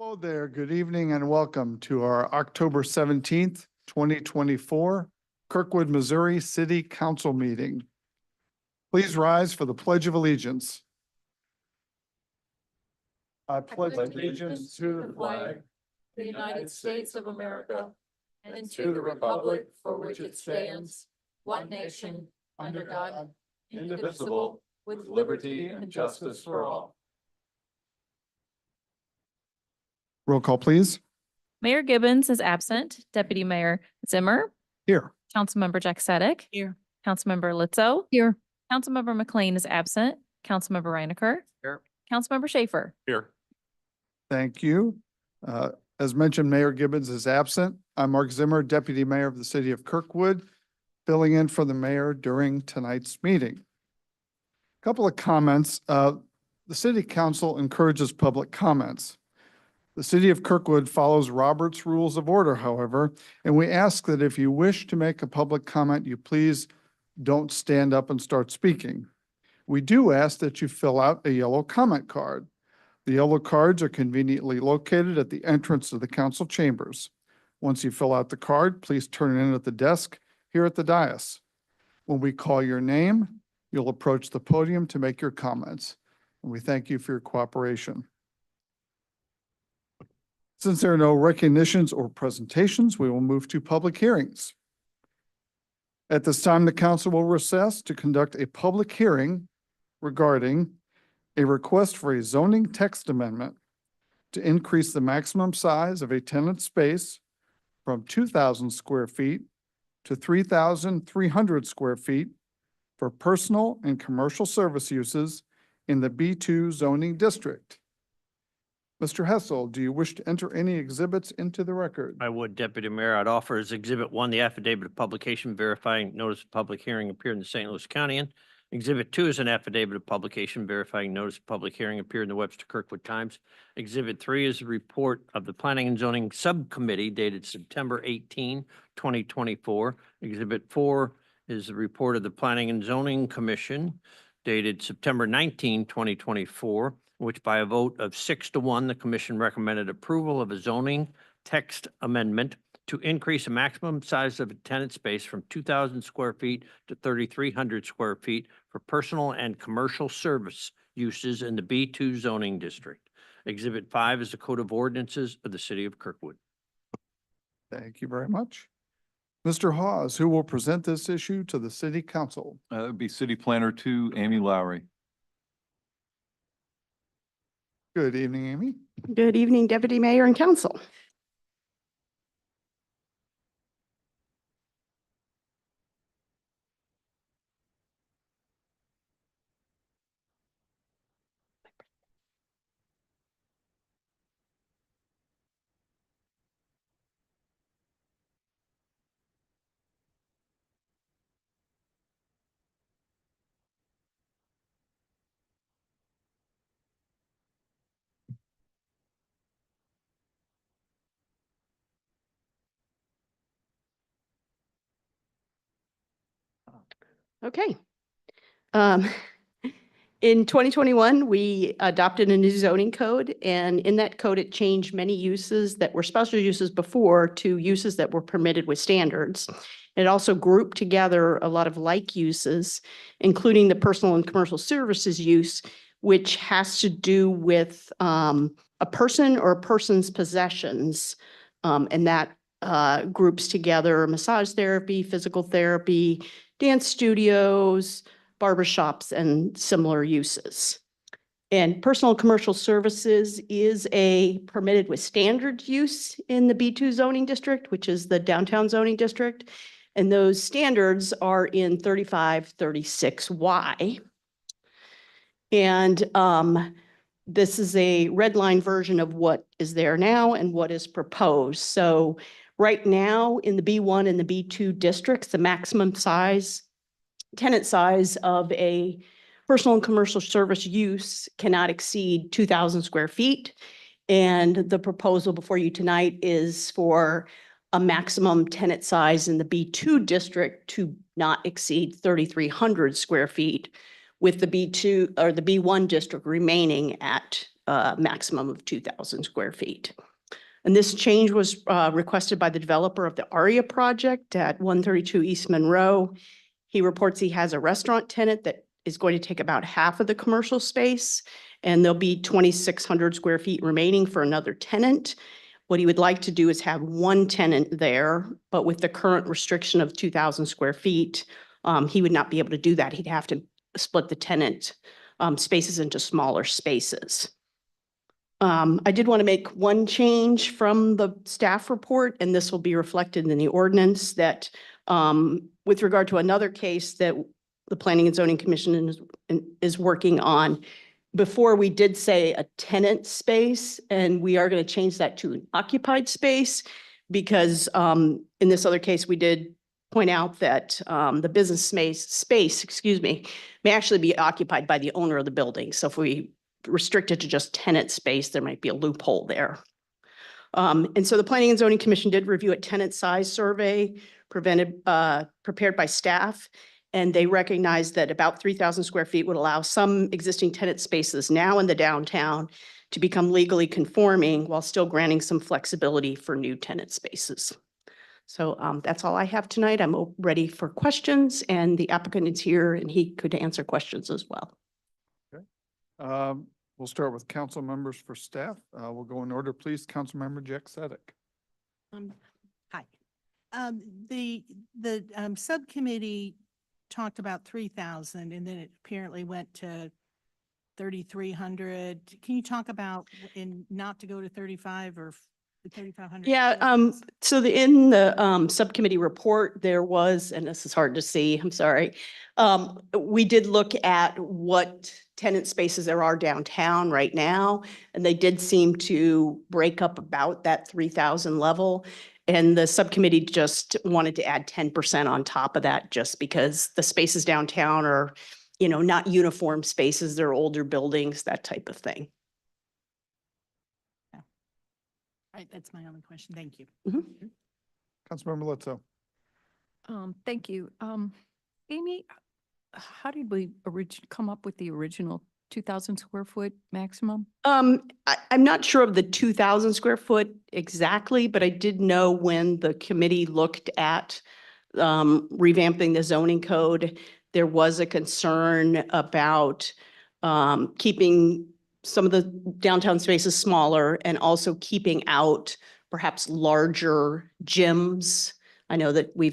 Hello there. Good evening and welcome to our October 17th, 2024 Kirkwood, Missouri City Council meeting. Please rise for the Pledge of Allegiance. I pledge allegiance to the flag, the United States of America, and to the republic for which it stands, one nation, under God, indivisible, with liberty and justice for all. Roll call, please. Mayor Gibbons is absent. Deputy Mayor Zimmer. Here. Councilmember Jack Sadek. Here. Councilmember Litzo. Here. Councilmember McLean is absent. Councilmember Reinecker. Here. Councilmember Schaefer. Here. Thank you. As mentioned, Mayor Gibbons is absent. I'm Mark Zimmer, Deputy Mayor of the City of Kirkwood, filling in for the mayor during tonight's meeting. A couple of comments. The City Council encourages public comments. The City of Kirkwood follows Robert's Rules of Order, however, and we ask that if you wish to make a public comment, you please don't stand up and start speaking. We do ask that you fill out a yellow comment card. The yellow cards are conveniently located at the entrance to the council chambers. Once you fill out the card, please turn it in at the desk here at the dais. When we call your name, you'll approach the podium to make your comments. And we thank you for your cooperation. Since there are no recognitions or presentations, we will move to public hearings. At this time, the council will recess to conduct a public hearing regarding a request for a zoning text amendment to increase the maximum size of a tenant space from 2,000 square feet to 3,300 square feet for personal and commercial service uses in the B2 zoning district. Mr. Hessel, do you wish to enter any exhibits into the record? I would, Deputy Mayor. I'd offer as Exhibit 1, the affidavit of publication verifying notice of public hearing appeared in the St. Louis County. Exhibit 2 is an affidavit of publication verifying notice of public hearing appeared in the Webster Kirkwood Times. Exhibit 3 is a report of the Planning and Zoning Subcommittee dated September 18, 2024. Exhibit 4 is the report of the Planning and Zoning Commission dated September 19, 2024. Which by a vote of 6-1, the commission recommended approval of a zoning text amendment to increase the maximum size of a tenant space from 2,000 square feet to 3,300 square feet for personal and commercial service uses in the B2 zoning district. Exhibit 5 is the Code of Ordinances of the City of Kirkwood. Thank you very much. Mr. Hawes, who will present this issue to the City Council? That would be City Planner 2, Amy Lowry. Good evening, Amy. Good evening, Deputy Mayor and Council. Okay. In 2021, we adopted a new zoning code, and in that code, it changed many uses that were special uses before to uses that were permitted with standards. It also grouped together a lot of like uses, including the personal and commercial services use, which has to do with a person or a person's possessions, and that groups together massage therapy, physical therapy, dance studios, barbershops, and similar uses. And personal commercial services is a permitted with standard use in the B2 zoning district, which is the downtown zoning district. And those standards are in 3536Y. And this is a red line version of what is there now and what is proposed. So right now in the B1 and the B2 districts, the maximum size, tenant size of a personal and commercial service use cannot exceed 2,000 square feet. And the proposal before you tonight is for a maximum tenant size in the B2 district to not exceed 3,300 square feet, with the B2 or the B1 district remaining at maximum of 2,000 square feet. And this change was requested by the developer of the ARIA project at 132 East Monroe. He reports he has a restaurant tenant that is going to take about half of the commercial space, and there'll be 2,600 square feet remaining for another tenant. What he would like to do is have one tenant there, but with the current restriction of 2,000 square feet, he would not be able to do that. He'd have to split the tenant spaces into smaller spaces. I did want to make one change from the staff report, and this will be reflected in the ordinance that with regard to another case that the Planning and Zoning Commission is working on. Before, we did say a tenant space, and we are going to change that to an occupied space because in this other case, we did point out that the business space, may actually be occupied by the owner of the building. So if we restrict it to just tenant space, there might be a loophole there. And so the Planning and Zoning Commission did review a tenant size survey prepared by staff. And they recognized that about 3,000 square feet would allow some existing tenant spaces now in the downtown to become legally conforming while still granting some flexibility for new tenant spaces. So that's all I have tonight. I'm ready for questions, and the applicant is here and he could answer questions as well. We'll start with council members for staff. We'll go in order, please. Councilmember Jack Sadek. Hi. The subcommittee talked about 3,000 and then it apparently went to 3,300. Can you talk about not to go to 35 or 3,500? Yeah, so in the subcommittee report, there was, and this is hard to see, I'm sorry. We did look at what tenant spaces there are downtown right now, and they did seem to break up about that 3,000 level. And the subcommittee just wanted to add 10% on top of that, just because the spaces downtown are, not uniform spaces, they're older buildings, that type of thing. All right, that's my only question. Thank you. Councilmember Lutzo. Thank you. Amy, how did we come up with the original 2,000 square foot maximum? I'm not sure of the 2,000 square foot exactly, but I did know when the committee looked at revamping the zoning code, there was a concern about keeping some of the downtown spaces smaller and also keeping out perhaps larger gyms. I know that we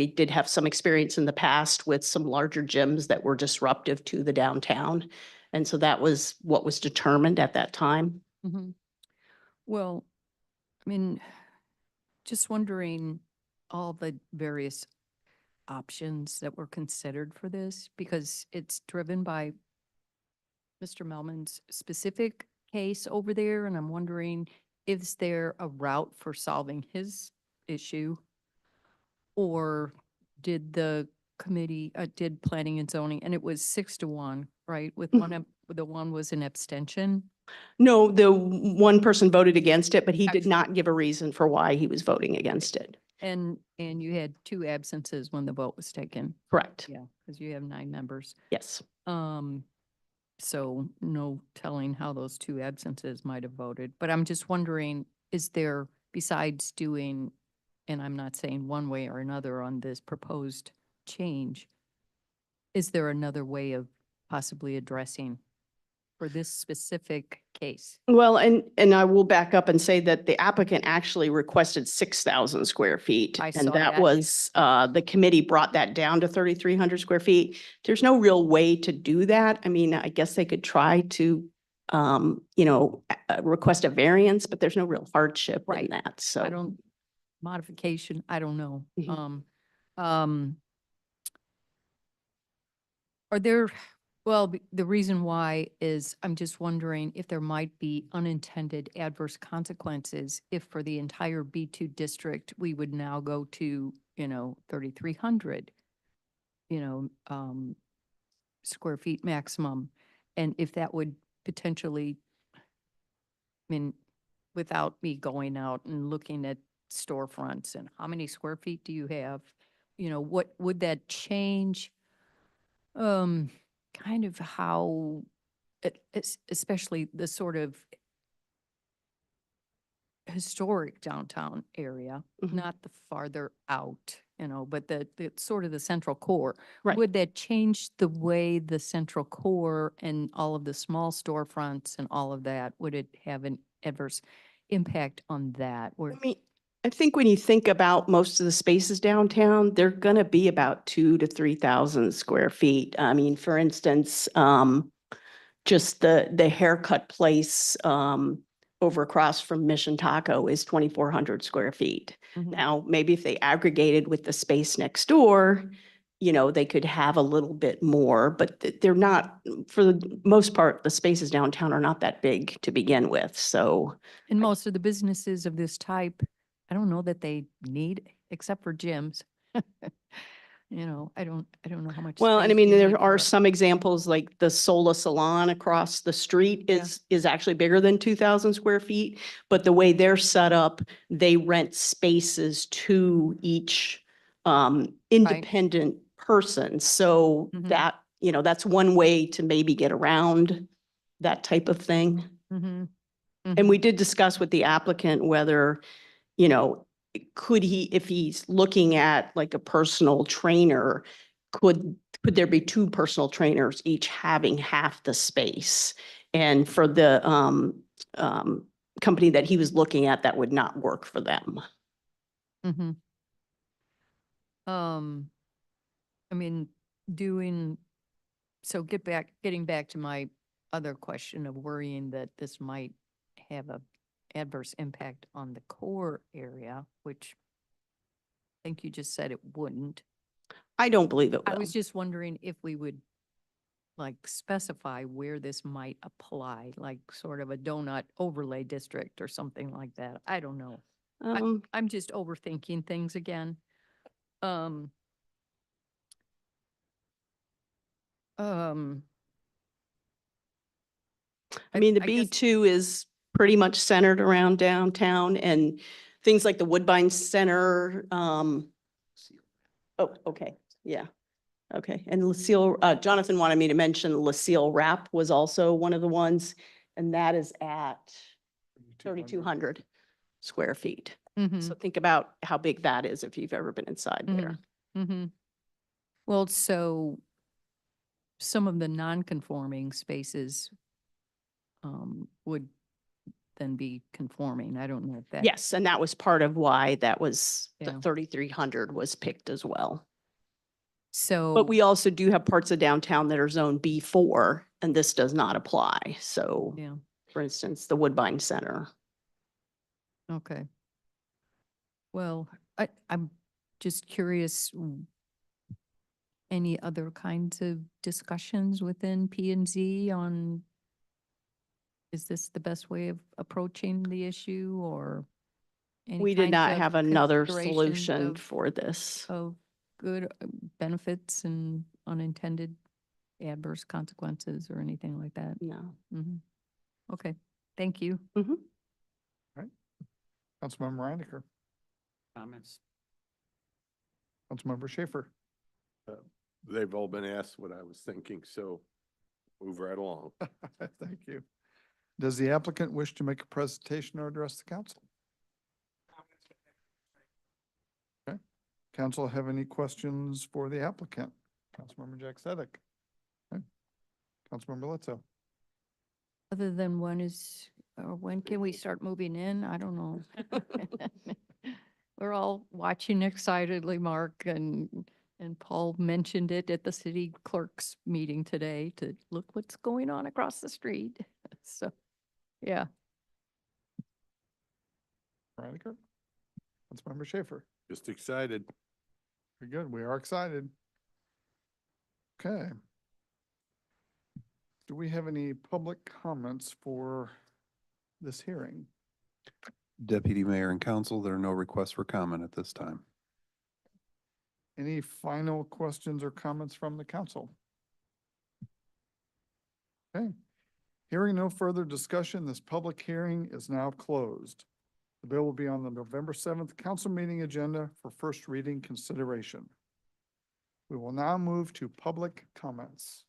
did have some experience in the past with some larger gyms that were disruptive to the downtown. And so that was what was determined at that time. Mm-hmm. Well, I mean, just wondering all the various options that were considered for this, because it's driven by Mr. Melman's specific case over there. And I'm wondering, is there a route for solving his issue? Or did the committee, did planning and zoning, and it was 6-1, right? With the one was an abstention. No, the one person voted against it, but he did Actually- not give a reason for why he was voting against it. And you had 2 absences when the vote was taken. Correct. Yeah, because you have 9 members. Yes. So no telling how those 2 absences might have voted. But I'm just wondering, is there, besides doing, and I'm not saying one way or another on this proposed change, is there another way of possibly addressing for this specific case? Well, and I will back up and say that the applicant actually requested 6,000 square feet. I And saw that that. was, the committee brought that down to 3,300 square feet. There's no real way to do that. I mean, I guess they could try to, request a variance, but there's no real hardship in Right. that. So. Modification, I don't know. Mhm. Are there, well, the reason why is I'm just wondering if there might be unintended adverse consequences if for the entire B2 district, we would now go to, 3,300, square feet maximum. And if that would potentially, without me going out and looking at storefronts and how many square feet do you have? What would that change? Kind of how especially the sort of historic downtown area, Mhm. not the farther out, but the sort of the central core. Right. Would that change the way the central core and all of the small storefronts and all of that, would it have an adverse impact on that? Or, I mean, I think when you think about most of the spaces downtown, they're gonna be about 2,000 to 3,000 square feet. I mean, for instance, just the haircut place, over across from Mission Taco is 2,400 square feet. Mhm. Now, maybe if they aggregated with the space next door, they could have a little bit more, but they're not, for the most part, the spaces downtown are not that big to begin with, so. and most of the businesses of this type, I don't know that they need, except for gyms. I don't know how much. Well, and I space mean, you need there are for- some examples like the Sola Salon across the street Yeah. is actually bigger than 2,000 square feet. But the way they're set up, they rent spaces to each independent person. So Mhm. that, that's one way to maybe get around that type of thing. Mhm. And we did discuss with the applicant whether, you know, could he, if he's looking at like a personal trainer, could there be two personal trainers, each having half the space? And for the company that he was looking at, that would not work for them. Mhm. I mean, getting back to my other question of worrying that this might have a adverse impact on the core area, which I think you just said it wouldn't. I don't believe it I will. was just wondering if we would specify where this might apply, like sort of a donut overlay district or something like that. I don't know. I'm just overthinking things again. Um, I mean, the I guess- B2 is pretty much centered around downtown and things like the Woodbine Center. Oh, okay, yeah. Okay, and Lucille, Jonathan wanted me to mention Lucille Wrap was also one of the ones, and that is at 3,200 square feet. mhm. So think about how big that is if you've ever been inside there. Mm-hmm. Well, so some of the non-conforming spaces would then be conforming. I don't know if that. Yes, and that was part of why that was, the Yeah. 3,300 was picked as well. So. But we also do have parts of downtown that are zone B4, and this does not apply. So, Yeah, for instance, the Woodbine Center. okay. Well, I'm just curious, any other kinds of discussions within P and Z on, is this the best way of approaching the issue, or any We did kinds not of have another considerations solution of- for this. of good benefits and unintended adverse consequences or anything like that? No. Mhm. Okay, thank you. Councilmember Reinecker, Comments? Councilmember Schaefer. They've all been asked what I was thinking, so move right along. Thank you. Does the applicant wish to make a presentation or address the council? Okay. Council have any questions for the applicant? Councilmember Jack Sedek. Okay. Councilmember Letzo. Other than when can we start moving in? I don't know. We're all watching excitedly, Mark, and Paul mentioned it at the city clerk's meeting today to look what's going on across the street. So, yeah. Reinecker. Councilmember Schaefer. Just excited. Very good. We are excited. Okay. Do we have any public comments for this hearing? Deputy Mayor and Council, there are no requests for comment at this time. Any final questions or comments from the council? Okay. Hearing no further discussion, this public hearing is now closed. The bill will be on the November 7th council meeting agenda for first reading consideration. We will now move to public comments.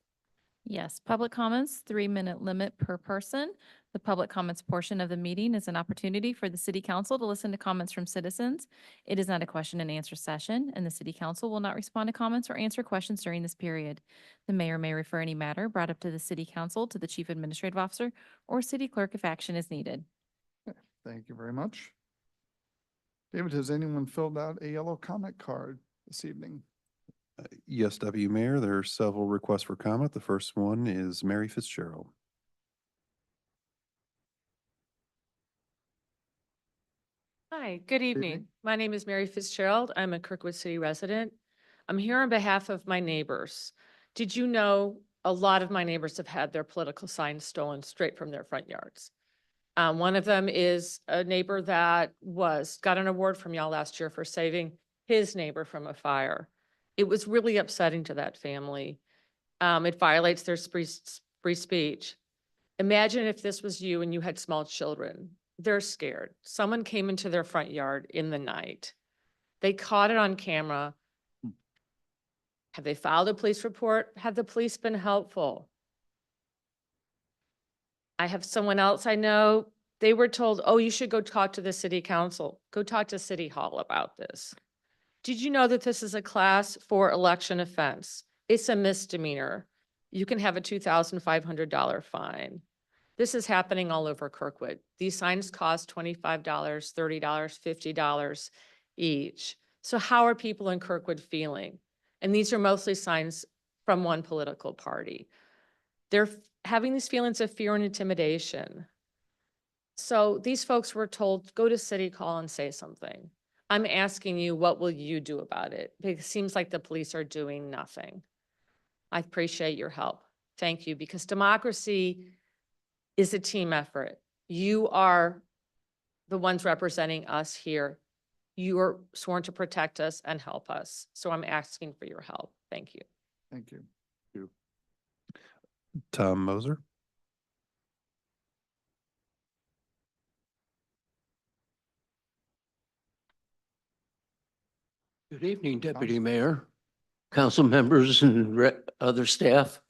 Yes, public comments, 3-minute limit per person. The public comments portion of the meeting is an opportunity for the city council to listen to comments from citizens. It is not a question and answer session, and the city council will not respond to comments or answer questions during this period. The mayor may refer any matter brought up to the city council to the chief administrative officer or city clerk if action is needed. Thank you very much. David, has anyone filled out a yellow comment card this evening? Yes, Deputy Mayor, there are several requests for comment. The first one is Mary Fitzgerald. Hi, good evening. My name is Mary Fitzgerald. I'm a Kirkwood City resident. I'm here on behalf of my neighbors. Did you know a lot of my neighbors have had their political signs stolen straight from their front yards? One of them is a neighbor that got an award from y'all last year for saving his neighbor from a fire. It was really upsetting to that family. It violates their free speech. Imagine if this was you and you had small children. They're scared. Someone came into their front yard in the night. They caught it on camera. Have they filed a police report? Have the police been helpful? I have someone else I know, they were told, oh, you should go talk to the city council. Go talk to City Hall about this. Did you know that this is a class 4 election offense? It's a misdemeanor. You can have a $2,500 fine. This is happening all over Kirkwood. These signs cost $25, $30, $50 each. So how are people in Kirkwood feeling? And these are mostly signs from one political party. They're having these feelings of fear and intimidation. So these folks were told, go to City Hall and say something. I'm asking you, what will you do about it? Because it seems like the police are doing nothing. I appreciate your help. Thank you, because democracy is a team effort. You are the ones representing us here. You are sworn to protect us and help us. So I'm asking for your help. Thank you. Thank you. Tom Moser. Good evening, Deputy Mayor, council members and other staff.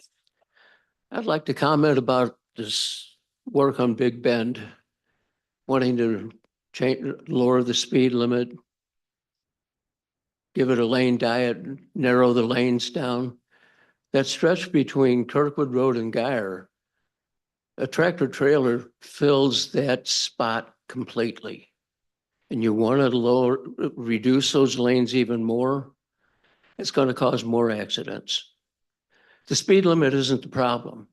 I'd like to comment about this work on Big Bend, wanting to lower the speed limit, give it a lane diet, narrow the lanes down. That stretch between Kirkwood Road and Geyer, a tractor trailer fills that spot completely. And you want to reduce those lanes even more, it's going to cause more accidents. The speed limit isn't the problem.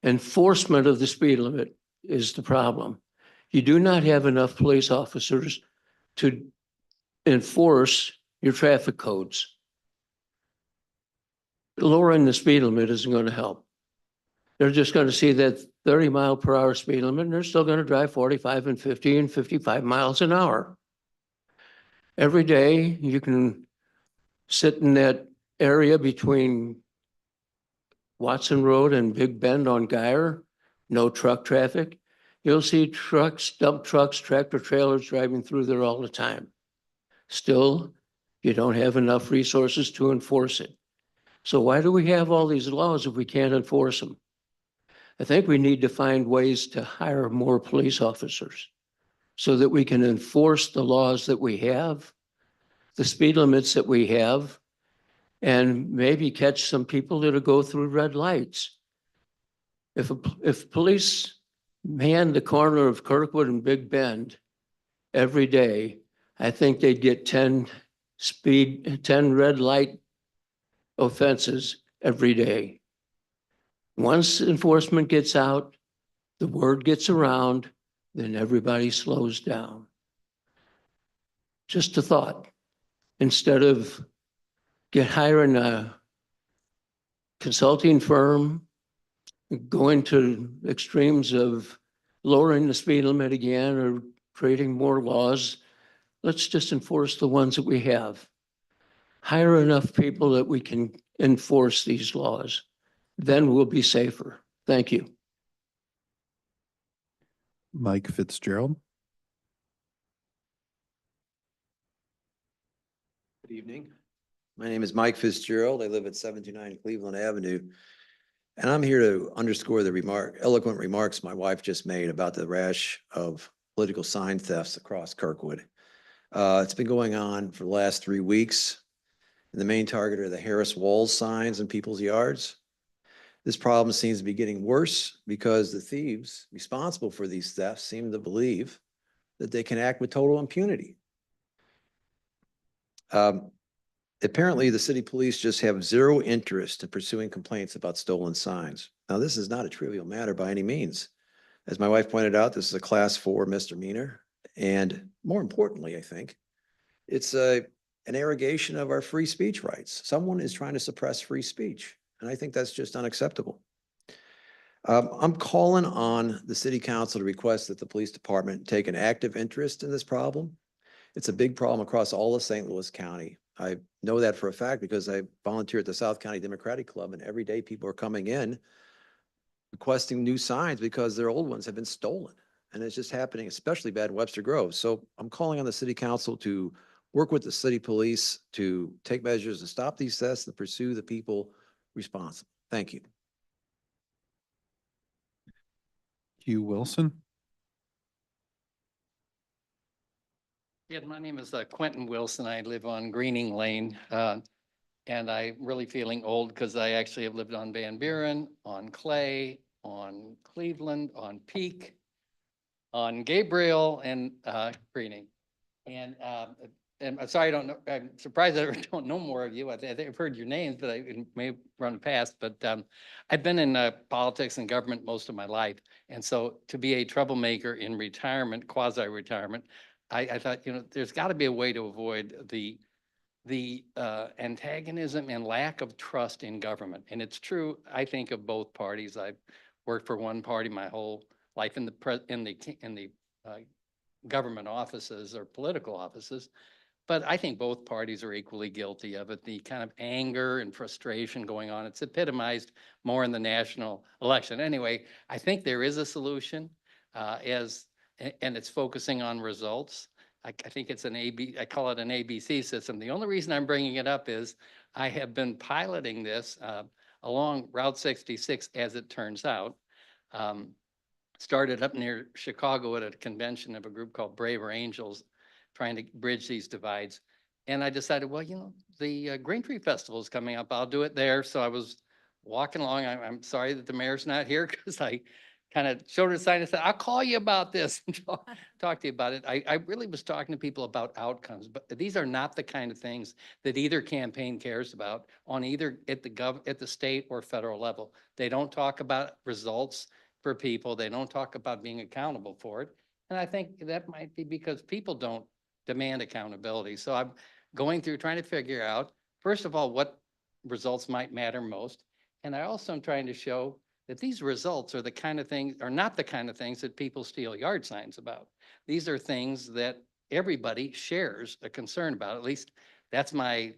Enforcement of the speed limit is the problem. You do not have enough police officers to enforce your traffic codes. Lowering the speed limit isn't going to help. They're just going to see that 30-mile-per-hour speed limit, and they're still going to drive 45 and 50 and 55 miles an hour. Every day, you can sit in that area between Watson Road and Big Bend on Geyer, no truck traffic. You'll see trucks, dump trucks, tractor trailers driving through there all the time. Still, you don't have enough resources to enforce it. So why do we have all these laws if we can't enforce them? I think we need to find ways to hire more police officers so that we can enforce the laws that we have, the speed limits that we have, and maybe catch some people that'll go through red lights. If police man the corner of Kirkwood and Big Bend every day, I think they'd get 10 red light offenses every day. Once enforcement gets out, the word gets around, then everybody slows down. Just a thought. Instead of hiring a consulting firm, going to extremes of lowering the speed limit again or creating more laws, let's just enforce the ones that we have. Hire enough people that we can enforce these laws. Then we'll be safer. Thank you. Mike Fitzgerald. Good evening. My name is Mike Fitzgerald. I live at 729 Cleveland Avenue. And I'm here to underscore the eloquent remarks my wife just made about the rash of political sign thefts across Kirkwood. It's been going on for the last 3 weeks. And the main target are the Harris Walls signs in people's yards. This problem seems to be getting worse because the thieves responsible for these thefts seem to believe that they can act with total impunity. Apparently, the city police just have zero interest in pursuing complaints about stolen signs. Now, this is not a trivial matter by any means. As my wife pointed out, this is a class 4 misdemeanor. And more importantly, I think, it's an arrogation of our free speech rights. Someone is trying to suppress free speech. And I think that's just unacceptable. I'm calling on the city council to request that the police department take an active interest in this problem. It's a big problem across all of St. Louis County. I know that for a fact because I volunteer at the South County Democratic Club, and every day people are coming in requesting new signs because their old ones have been stolen. And it's just happening especially bad in Webster Grove. So I'm calling on the city council to work with the city police to take measures to stop these thefts and pursue the people responsible. Thank you. Hugh Wilson. Yeah, my name is Quentin Wilson. I live on Greening Lane. And I'm really feeling old because I actually have lived on Van Buren, on Clay, on Cleveland, on Peak, on Gabriel and Greening. And I'm sorry, I don't know, I'm surprised I don't know more of you. I think I've heard your names, but I may run past. But I've been in politics and government most of my life. And so to be a troublemaker in retirement, quasi-retirement, I thought, you know, there's got to be a way to avoid the antagonism and lack of trust in government. And it's true, I think, of both parties. I've worked for one party my whole life in the government offices or political offices. But I think both parties are equally guilty of it. The kind of anger and frustration going on, it's epitomized more in the national election. Anyway, I think there is a solution and it's focusing on results. I think it's I call it an ABC system. The only reason I'm bringing it up is I have been piloting this along Route 66, as it turns out. Started up near Chicago at a convention of a group called Braver Angels, trying to bridge these divides. And I decided, well, you know, the Green Tree Festival is coming up. I'll do it there. So I was walking along. I'm sorry that the mayor's not here because I kind of showed her a sign and said, I'll call you about this and talk to you about it. I really was talking to people about outcomes, but these are not the kind of things that either campaign cares about on either at the state or federal level. They don't talk about results for people. They don't talk about being accountable for it. And I think that might be because people don't demand accountability. So I'm going through trying to figure out, first of all, what results might matter most. And I also am trying to show that these results are the kind of things, are not the kind of things that people steal yard signs about. These are things that everybody shares a concern about. At least that's my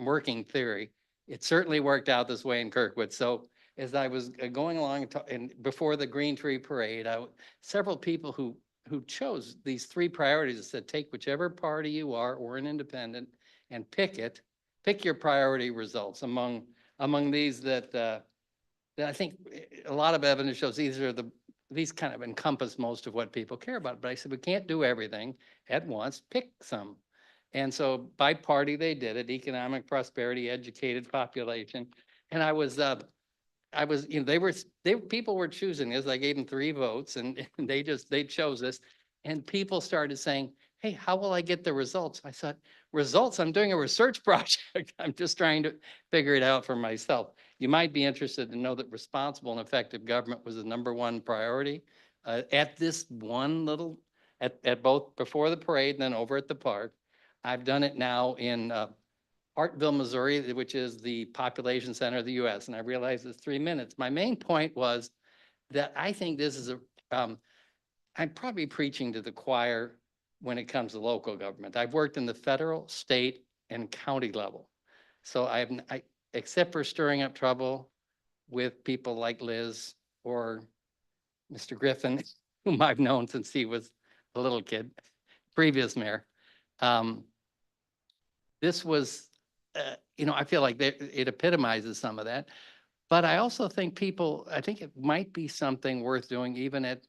working theory. It certainly worked out this way in Kirkwood. So as I was going along and before the Green Tree Parade, several people who chose these 3 priorities said, take whichever party you are or an independent and pick your priority results among these that I think a lot of evidence shows these kind of encompass most of what people care about. But I said, we can't do everything at once, pick some. And so by party, they did it: economic prosperity, educated population. And I was, you know, people were choosing this. I gave them 3 votes and they chose this. And people started saying, hey, how will I get the results? I said, results? I'm doing a research project. I'm just trying to figure it out for myself. You might be interested to know that responsible and effective government was the #1 priority at this one little, at both before the parade and then over at the park. I've done it now in Hartville, Missouri, which is the population center of the US. And I realize it's 3 minutes. My main point was that I think this is I'm probably preaching to the choir when it comes to local government. I've worked in the federal, state, and county level. So except for stirring up trouble with people like Liz or Mr. Griffin, whom I've known since he was a little kid, previous mayor. This was, you know, I feel like it epitomizes some of that. But I also think I think it might be something worth doing even at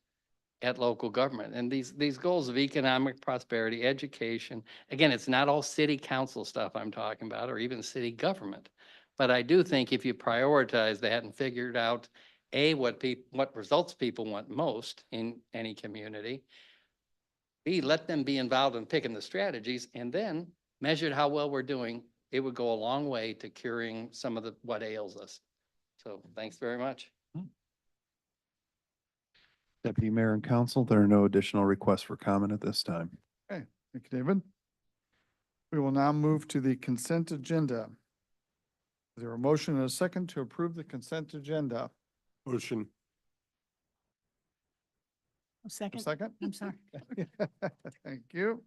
local government. And these goals of economic prosperity, education, again, it's not all city council stuff I'm talking about, or even city government. But I do think if you prioritize that and figured out, what results people want most in any community, B, let them be involved in picking the strategies, and then measured how well we're doing, it would go a long way to curing some of what ails us. So thanks very much. Deputy Mayor and Council, there are no additional requests for comment at this time. Okay, thank you, David. We will now move to the consent agenda. Is there a motion and a second to approve the consent agenda? Motion. A A second. second? I'm sorry. Thank you.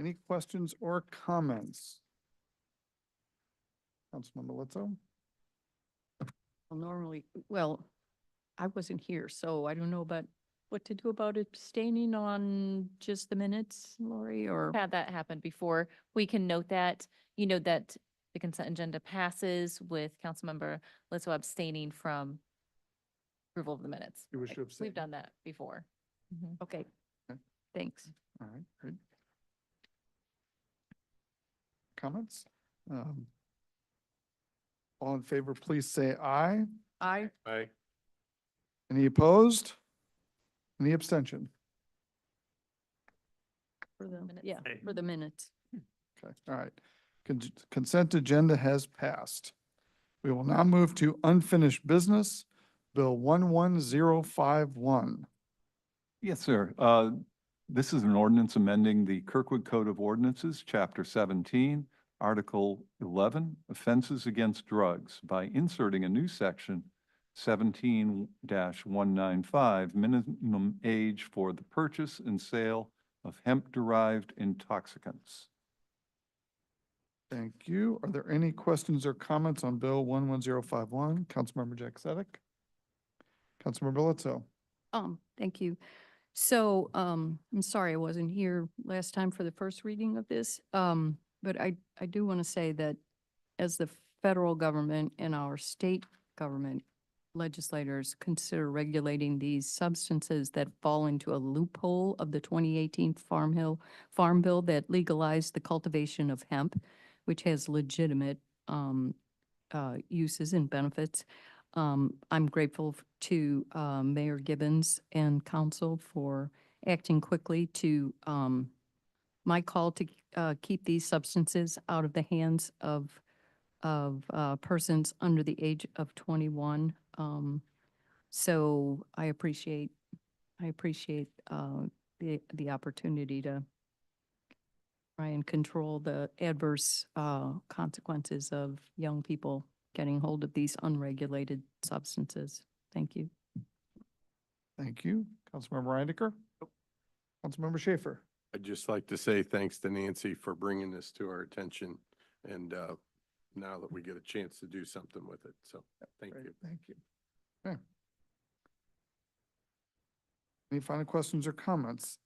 Any questions or comments? Councilmember Litzo? Normally, well, I wasn't here, so I don't know about what to do about abstaining on just the minutes, Lori, or? Had that happen before. We can note that, you know, that the consent agenda passes with Councilmember Litzo abstaining from approval of the minutes. You wish to abstain? We've done that before. Mhm. Okay, Okay. thanks. All right, great. Comments? All in favor, please say aye. I, Aye. Any opposed? Any abstention? for the, Minutes. yeah, Aye. for the minutes. Okay, all right. Consent agenda has passed. We will now move to unfinished business, Bill 11051. Yes, sir. This is an ordinance amending the Kirkwood Code of Ordinances, Chapter 17, Article 11, Offenses Against Drugs, by inserting a new section, 17-195, minimum age for the purchase and sale of hemp-derived intoxicants. Thank you. Are there any questions or comments on Bill 11051? Councilmember Jack Sadek? Councilmember Litzo? Thank you. So, I'm sorry I wasn't here last time for the first reading of this. But I do want to say that as the federal government and our state government legislators consider regulating these substances that fall into a loophole of the 2018 Farm Bill that legalized the cultivation of hemp, which has legitimate uses and benefits. I'm grateful to Mayor Gibbons and council for acting quickly to my call to keep these substances out of the hands of persons under the age of 21. So I appreciate the opportunity to try and control the adverse consequences of young people getting hold of these unregulated substances. Thank you. Thank you. Councilmember Reidiker? Councilmember Schaefer? I'd just like to say thanks to Nancy for bringing this to our attention. And now that we get a chance to do something with it. So thank Great, you. thank you. Okay. Any final questions or comments?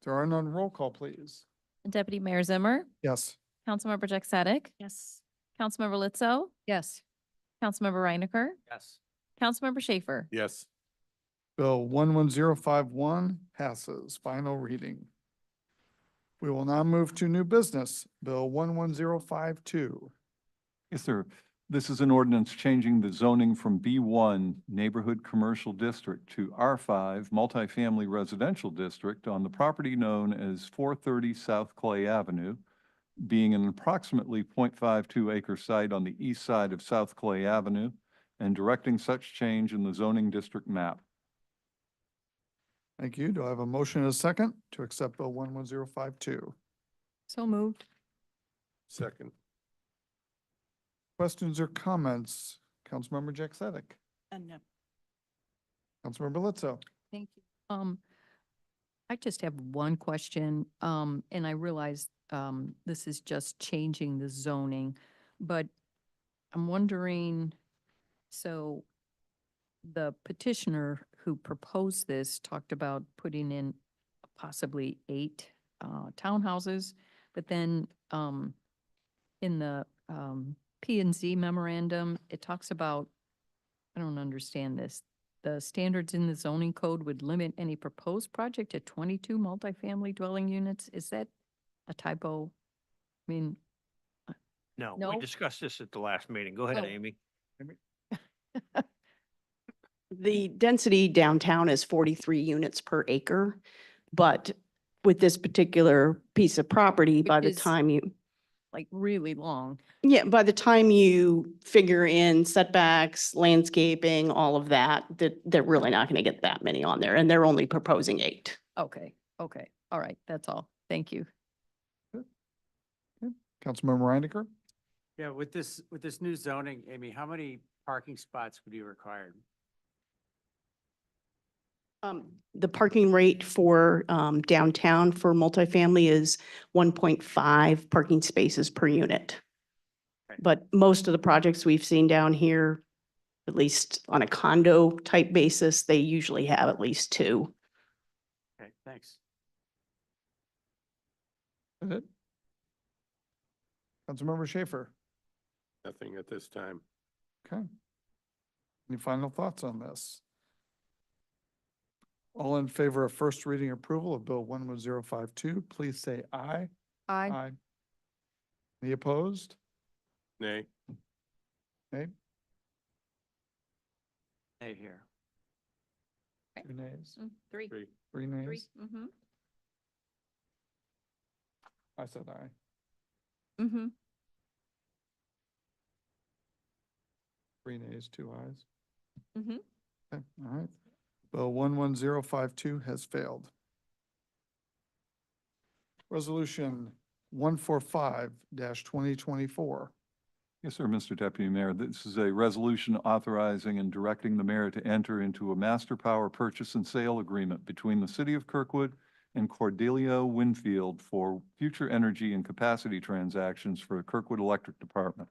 There are none. Roll call, please. Deputy Mayor Zimmer, Yes. Councilmember Jack Sadek, Yes. Councilmember Litzo, Yes. Councilmember Reinecker, Yes. Councilmember Schaefer. Yes. Bill 11051 passes. Final reading. We will now move to new business, Bill 11052. Yes, sir. This is an ordinance changing the zoning from B1 Neighborhood Commercial District to R5 Multifamily Residential District on the property known as 430 South Clay Avenue, being an approximately 0.52 acre site on the east side of South Clay Avenue, and directing such change in the zoning district map. Thank you. Do I have a motion and a second to accept Bill 11052? So moved. Second. Questions or comments? Councilmember Jack Sadek? No. Councilmember Litzo? Thank you. I just have one question, and I realize, this is just changing the zoning, but I'm wondering, so the petitioner who proposed this talked about putting in possibly 8 townhouses, but then, in the, P and Z memorandum, it talks about, I don't understand this. The standards in the zoning code would limit any proposed project to 22 multifamily dwelling units. Is that a typo? I mean, No, we No? discussed this at the last meeting. Go ahead, Oh. Amy. The density downtown is 43 units per acre, but with this particular piece of property, by Which the is- time you, like really long. yeah, by the time you figure in setbacks, landscaping, all of that, they're really not going to get that many on there, and they're only proposing 8. Okay, okay. All right, that's all. Thank you. Councilmember Reinecker? Yeah, with this new zoning, Amy, how many parking spots would be required? The parking rate for downtown for multifamily is 1.5 parking spaces per unit. Okay. But most of the projects we've seen down here, at least on a condo type basis, they usually have at least 2. Okay, thanks. Is it? Councilmember Schaefer? Nothing at this time. Okay. Any final thoughts on this? All in favor of first reading approval of Bill 11052, please say aye. Aye. Any opposed? Nay. Nay? Hey, here. 2 nays? Three. 3. 3 nays? Three. Mm-hmm. I said aye. Mm-hmm. 3 nays, 2 ayes. Mm-hmm. Okay, all right. Bill 11052 has failed. Resolution 145-2024. Yes, sir, Mr. Deputy Mayor. This is a resolution authorizing and directing the mayor to enter into a master power purchase and sale agreement between the city of Kirkwood and Cordelia Winfield for future energy and capacity transactions for the Kirkwood Electric Department.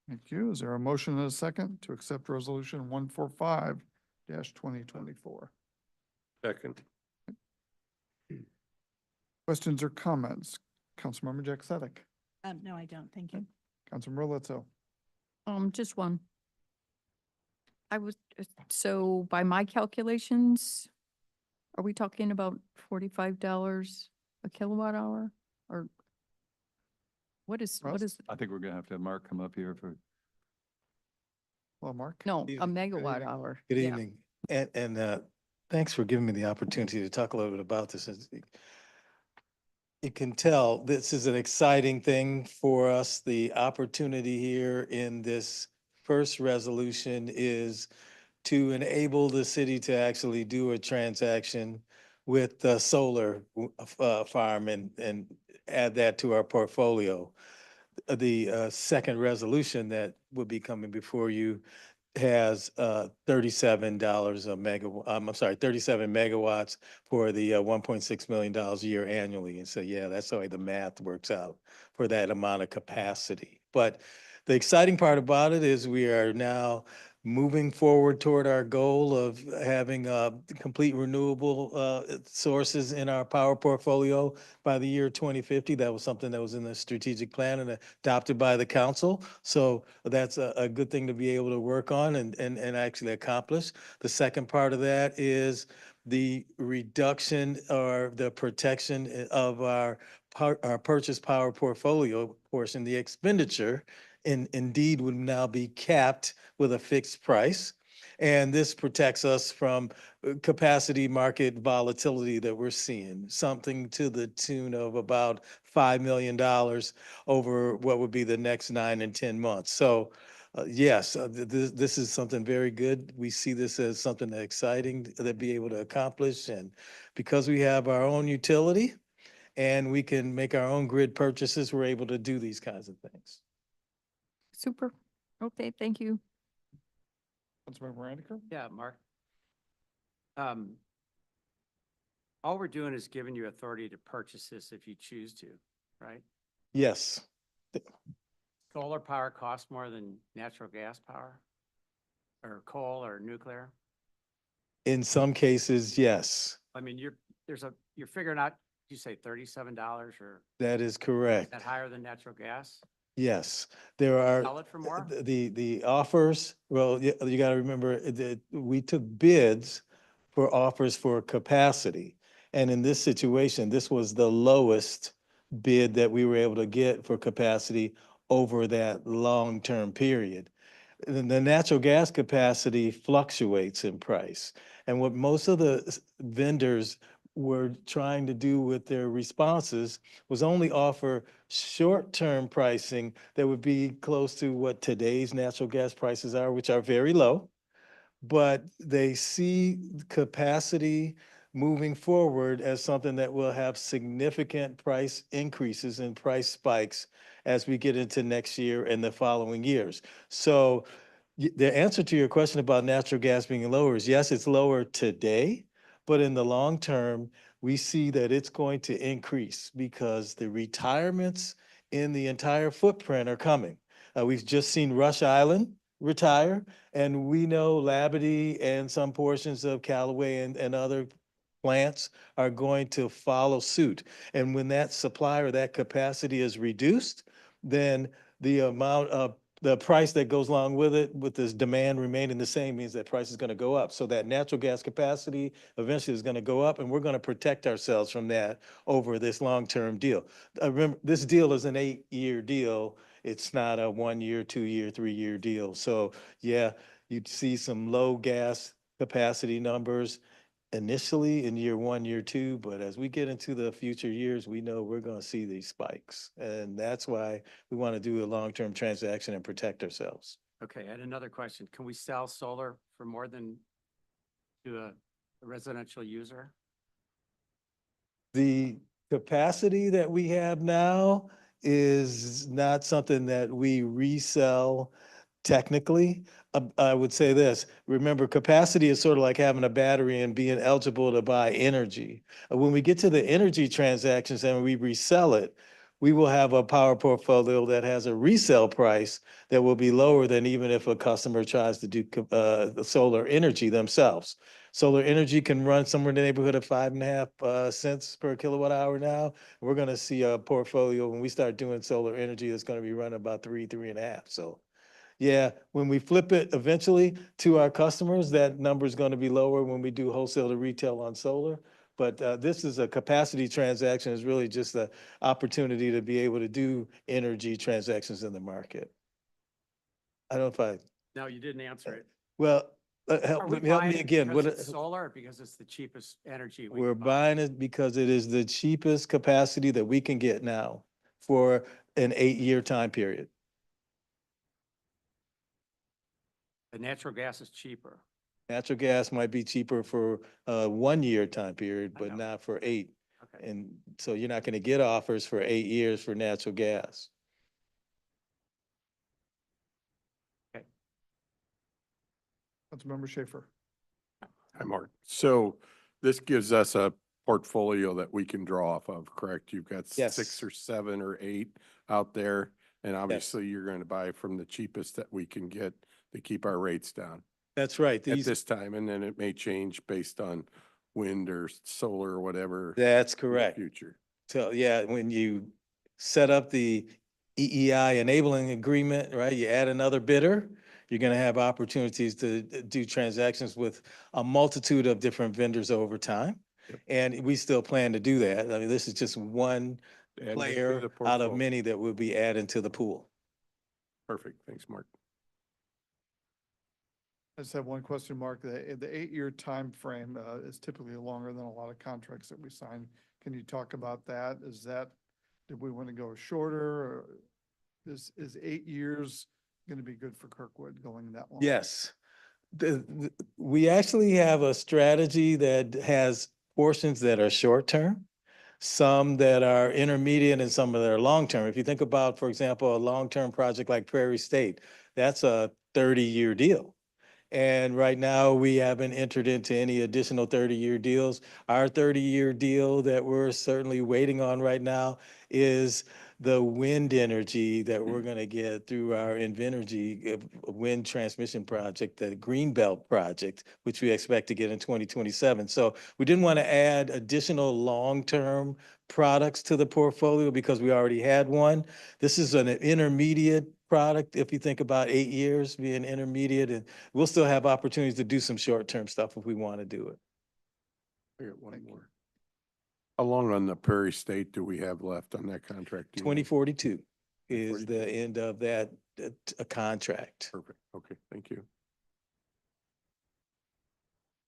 Thank you. Is there a motion and a second to accept resolution 145-2024? Second. Questions or comments? Councilmember Jack Sadek. No, I don't. Thank you. Councilmember Litzo. Just one. So by my calculations, are we talking about $45 a kilowatt hour? Or what is, Russ? I think we're gonna have Mark come up here for. Hello, Mark. no, a Evening. megawatt hour? Good Yeah. evening. And thanks for giving me the opportunity to talk a little bit about this. You can tell this is an exciting thing for us. The opportunity here in this first resolution is to enable the city to actually do a transaction with the solar farm and add that to our portfolio. The second resolution that will be coming before you has $37 a megawatt, I'm sorry, 37 megawatts for the $1.6 million a year annually. And so, yeah, that's the way the math works out for that amount of capacity. But the exciting part about it is we are now moving forward toward our goal of having complete renewable sources in our power portfolio by the year 2050. That was something that was in the strategic plan and adopted by the council. So that's a good thing to be able to work on and actually accomplish. The second part of that is the reduction or the protection of our purchase power portfolio portion, the expenditure indeed would now be capped with a fixed price. And this protects us from capacity market volatility that we're seeing, something to the tune of about $5 million over what would be the next 9 and 10 months. So yes, this is something very good. We see this as something exciting to be able to accomplish. And because we have our own utility and we can make our own grid purchases, we're able to do these kinds of things. Super. Okay, thank you. Councilmember Reinecker. Yeah, Mark. All we're doing is giving you authority to purchase this if you choose to, right? Yes. Solar power costs more than natural gas power? Or coal or nuclear? In some cases, yes, I mean, you're figuring out, you say $37 or that is is correct. that higher than natural gas? Yes, there are. Sell it for more? The offers, well, you gotta remember that we took bids for offers for capacity. And in this situation, this was the lowest bid that we were able to get for capacity over that long-term period. The natural gas capacity fluctuates in price. And what most of the vendors were trying to do with their responses was only offer short-term pricing that would be close to what today's natural gas prices are, which are very low. But they see capacity moving forward as something that will have significant price increases and price spikes as we get into next year and the following years. So the answer to your question about natural gas being lower is yes, it's lower today, but in the long term, we see that it's going to increase because the retirements in the entire footprint are coming. We've just seen Rush Island retire, and we know Labadee and some portions of Callaway and other plants are going to follow suit. And when that supply or that capacity is reduced, then the amount of the price that goes along with it, with this demand remaining the same, means that price is going to go up. So that natural gas capacity eventually is going to go up, and we're going to protect ourselves from that over this long-term deal. Remember, this deal is an 8-year deal. It's not a 1-year, 2-year, 3-year deal. So yeah, you'd see some low gas capacity numbers initially in year 1, year 2, but as we get into the future years, we know we're going to see these spikes. And that's why we want to do a long-term transaction and protect ourselves. Okay, and another question. Can we sell solar for more than to a residential user? The capacity that we have now is not something that we resell technically. I would say this, remember, capacity is sort of like having a battery and being eligible to buy energy. When we get to the energy transactions and we resell it, we will have a power portfolio that has a resale price that will be lower than even if a customer tries to do the solar energy themselves. Solar energy can run somewhere in the neighborhood of 5.5 cents per kilowatt hour now. We're going to see a portfolio when we start doing solar energy that's going to be running about 3.5. So yeah, when we flip it eventually to our customers, that number is going to be lower when we do wholesale to retail on solar. But this is a capacity transaction, is really just the opportunity to be able to do energy transactions in the market. I don't know if No, you didn't answer it. well, Are we help buying me it again. because What, it's solar or because it's the cheapest energy? we we're can buy? buying it because it is the cheapest capacity that we can get now for an 8-year time period. The natural gas is cheaper. Natural gas might be cheaper for a 1-year time period, I but know. not for 8. Okay. And so you're not going to get offers for 8 years for natural gas. Councilmember Schaefer. Hi, Mark. So this gives us a portfolio that we can draw off of, correct? You've got Yes. 6 or 7 or 8 out there. And obviously you're going to buy from the cheapest that we can get to keep our rates down That's right. at this time. And then it may change based on wind or solar or whatever. That's in the correct. Future. So yeah, when you set up the EEI enabling agreement, right, you add another bidder, you're going to have opportunities to do transactions with a multitude of different vendors over time. Yep. And we still plan to do that. I mean, this is just one Add to player the out of portfolio. many that will be added to the pool. Perfect. Thanks, Mark. I just have one question, Mark. The 8-year time frame is typically longer than a lot of contracts that we sign. Can you talk about that? Did we want to go shorter? Or is 8 years going to be good for Kirkwood going that long? Yes. We actually have a strategy that has portions that are short-term, some that are intermediate, and some that are long-term. If you think about, for example, a long-term project like Prairie State, that's a 30-year deal. And right now, we haven't entered into any additional 30-year deals. Our 30-year deal that we're certainly waiting on right now is the wind energy that we're going to get through our Invenergy wind transmission project, the Greenbelt project, which we expect to get in 2027. So we didn't want to add additional long-term products to the portfolio because we already had one. This is an intermediate product, if you think about 8 years being intermediate, and we'll still have opportunities to do some short-term stuff if we want to do it. I got one more. How long on the Prairie State do we have left on that contract? Do you know? 2042 is 2042. the end of that contract. Perfect. Okay, thank you.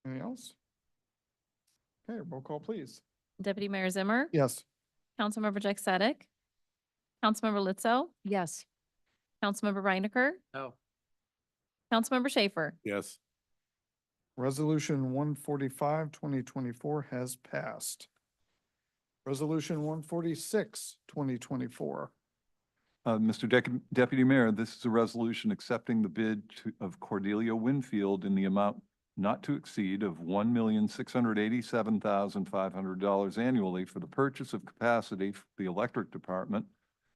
Anything else? Okay, roll call, please. Deputy Mayor Zimmer? Yes. Councilmember Jack Sadek? Councilmember Lizzo? Yes. Councilmember Reinecker? No. Councilmember Schaefer? Yes. Resolution 145, 2024 has passed. Resolution 146, 2024. Deputy Mayor, this is a resolution accepting the bid of Cordelia Winfield in the amount not to exceed of $1,687,500 annually for the purchase of capacity for the electric department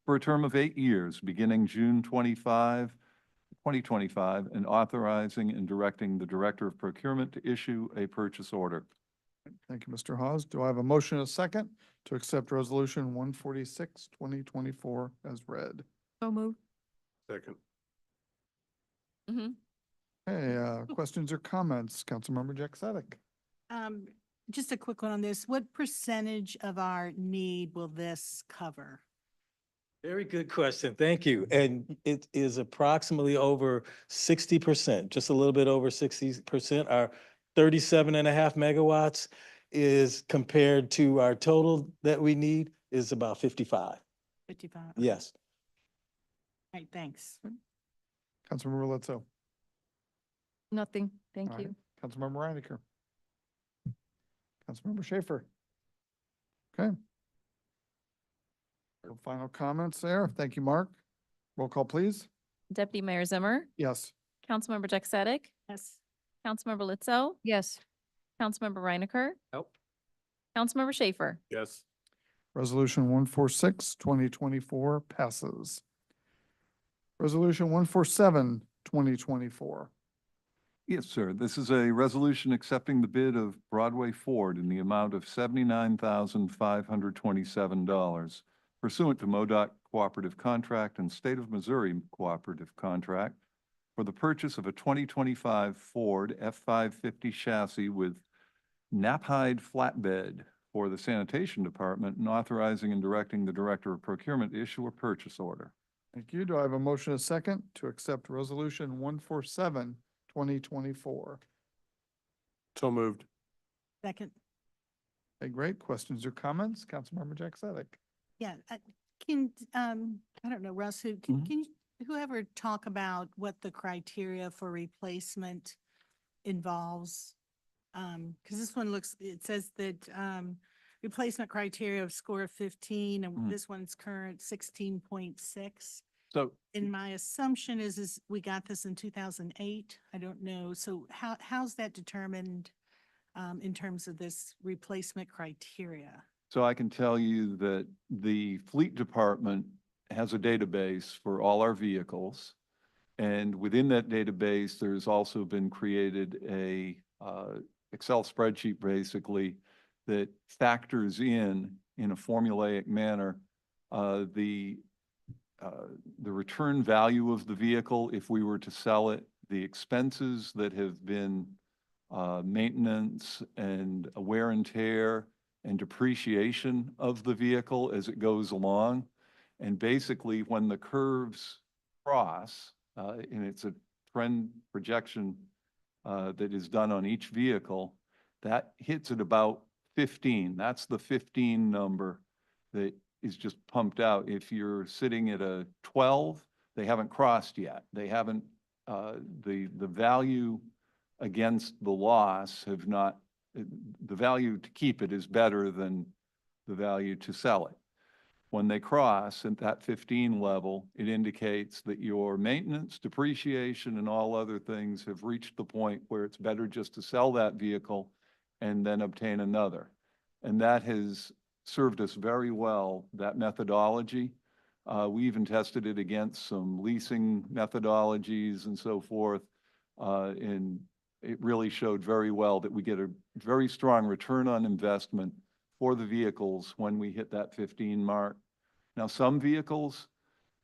for a term of 8 years, beginning June 2025, and authorizing and directing the Director of Procurement to issue a purchase order. Thank you, Mr. Hawes. Do I have a motion and a second to accept Resolution 146, 2024 as read? So moved. Second. Mm-hmm. Okay, questions or comments? Councilmember Jack Sadek. Just a quick one on this. What percentage of our need will this cover? Very good question. Thank you. And it is approximately over 60%, just a little bit over 60%. Our 37.5 megawatts is compared to our total that we need is about 55. 55. Yes. All right, thanks. Councilmember Lizzo. Nothing. Thank All right. you. Councilmember Reinecker. Councilmember Schaefer. Okay. No final comments there. Thank you, Mark. Roll call, please. Deputy Mayor Zimmer? Yes. Councilmember Jack Sadek? Yes. Councilmember Lizzo? Yes. Councilmember Reinecker? Nope. Councilmember Schaefer? Yes. Resolution 146, 2024 passes. Resolution 147, 2024. Yes, sir. This is a resolution accepting the bid of Broadway Ford in the amount of $79,527 pursuant to MoDOT Cooperative Contract and State of Missouri Cooperative Contract for the purchase of a 2025 Ford F-550 chassis with Knapheide flatbed for the sanitation department and authorizing and directing the Director of Procurement to issue a purchase order. Thank you. Do I have a motion and a second to accept Resolution 147, 2024? So moved. Second. Okay, great. Questions or comments? Councilmember Jack Sadek. Yeah, I don't know, Russ, can you, whoever talk about what the criteria for replacement involves? Because this one looks, it says that, replacement criteria of score of 15, and this one's current 16.6. So And my assumption is we got this in 2008. I don't know. So how's that determined, in terms of this replacement criteria? So I can tell you that the fleet department has a database for all our vehicles. And within that database, there's also been created a Excel spreadsheet basically that factors in a formulaic manner, the return value of the vehicle if we were to sell it, the expenses that have been maintenance and wear and tear, and depreciation of the vehicle as it goes along. And basically, when the curves cross, and it's a trend projection that is done on each vehicle, that hits at about 15. That's the 15 number that is just pumped out. If you're sitting at a 12, they haven't crossed yet. They haven't, the value against the loss have not, the value to keep it is better than the value to sell it. When they cross at that 15 level, it indicates that your maintenance, depreciation, and all other things have reached the point where it's better just to sell that vehicle and then obtain another. And that has served us very well, that methodology. We even tested it against some leasing methodologies and so forth. And it really showed very well that we get a very strong return on investment for the vehicles when we hit that 15 mark. Now, some vehicles,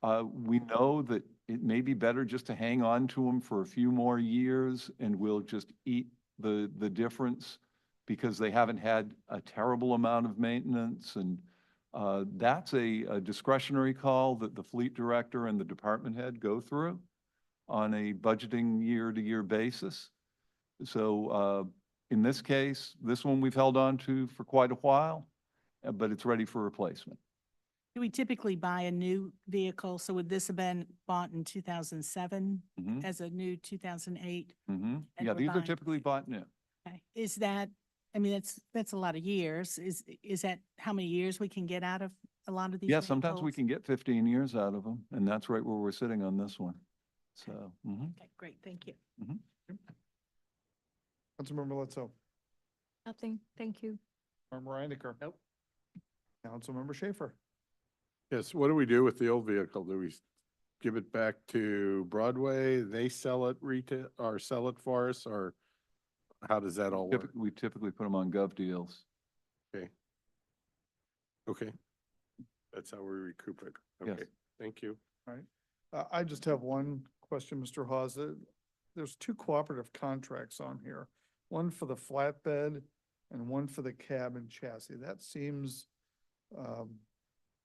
we know that it may be better just to hang on to them for a few more years, and we'll just eat the difference because they haven't had a terrible amount of maintenance. And that's a discretionary call that the fleet director and the department head go through on a budgeting year-to-year basis. So in this case, this one we've held on to for quite a while, but it's ready for replacement. Do we typically buy a new vehicle? So would this have been bought in 2007 Mhm. as a new 2008? Mhm. And Yeah, we're these are buying- typically bought new. Okay. Is that, I mean, that's a lot of years. Is that how many years we can get out of a lot of these Yeah, sometimes we vehicles? can get 15 years out of them, and that's right where we're sitting on this one. So, Okay, great, thank you. Councilmember Letso. Nothing, thank you. Member Reinecker. Nope. Councilmember Schaefer. Yes, what do we do with the old vehicle? Do we give it back to Broadway? They sell it retail or sell it for us, or how does that all work? we typically put them on gov deals. Okay. Okay. That's how we recoup it. Yes. Okay, thank you. All right. I just have one question, Mr. Hawes. There's two cooperative contracts on here, one for the flatbed and one for the cab and chassis. That seems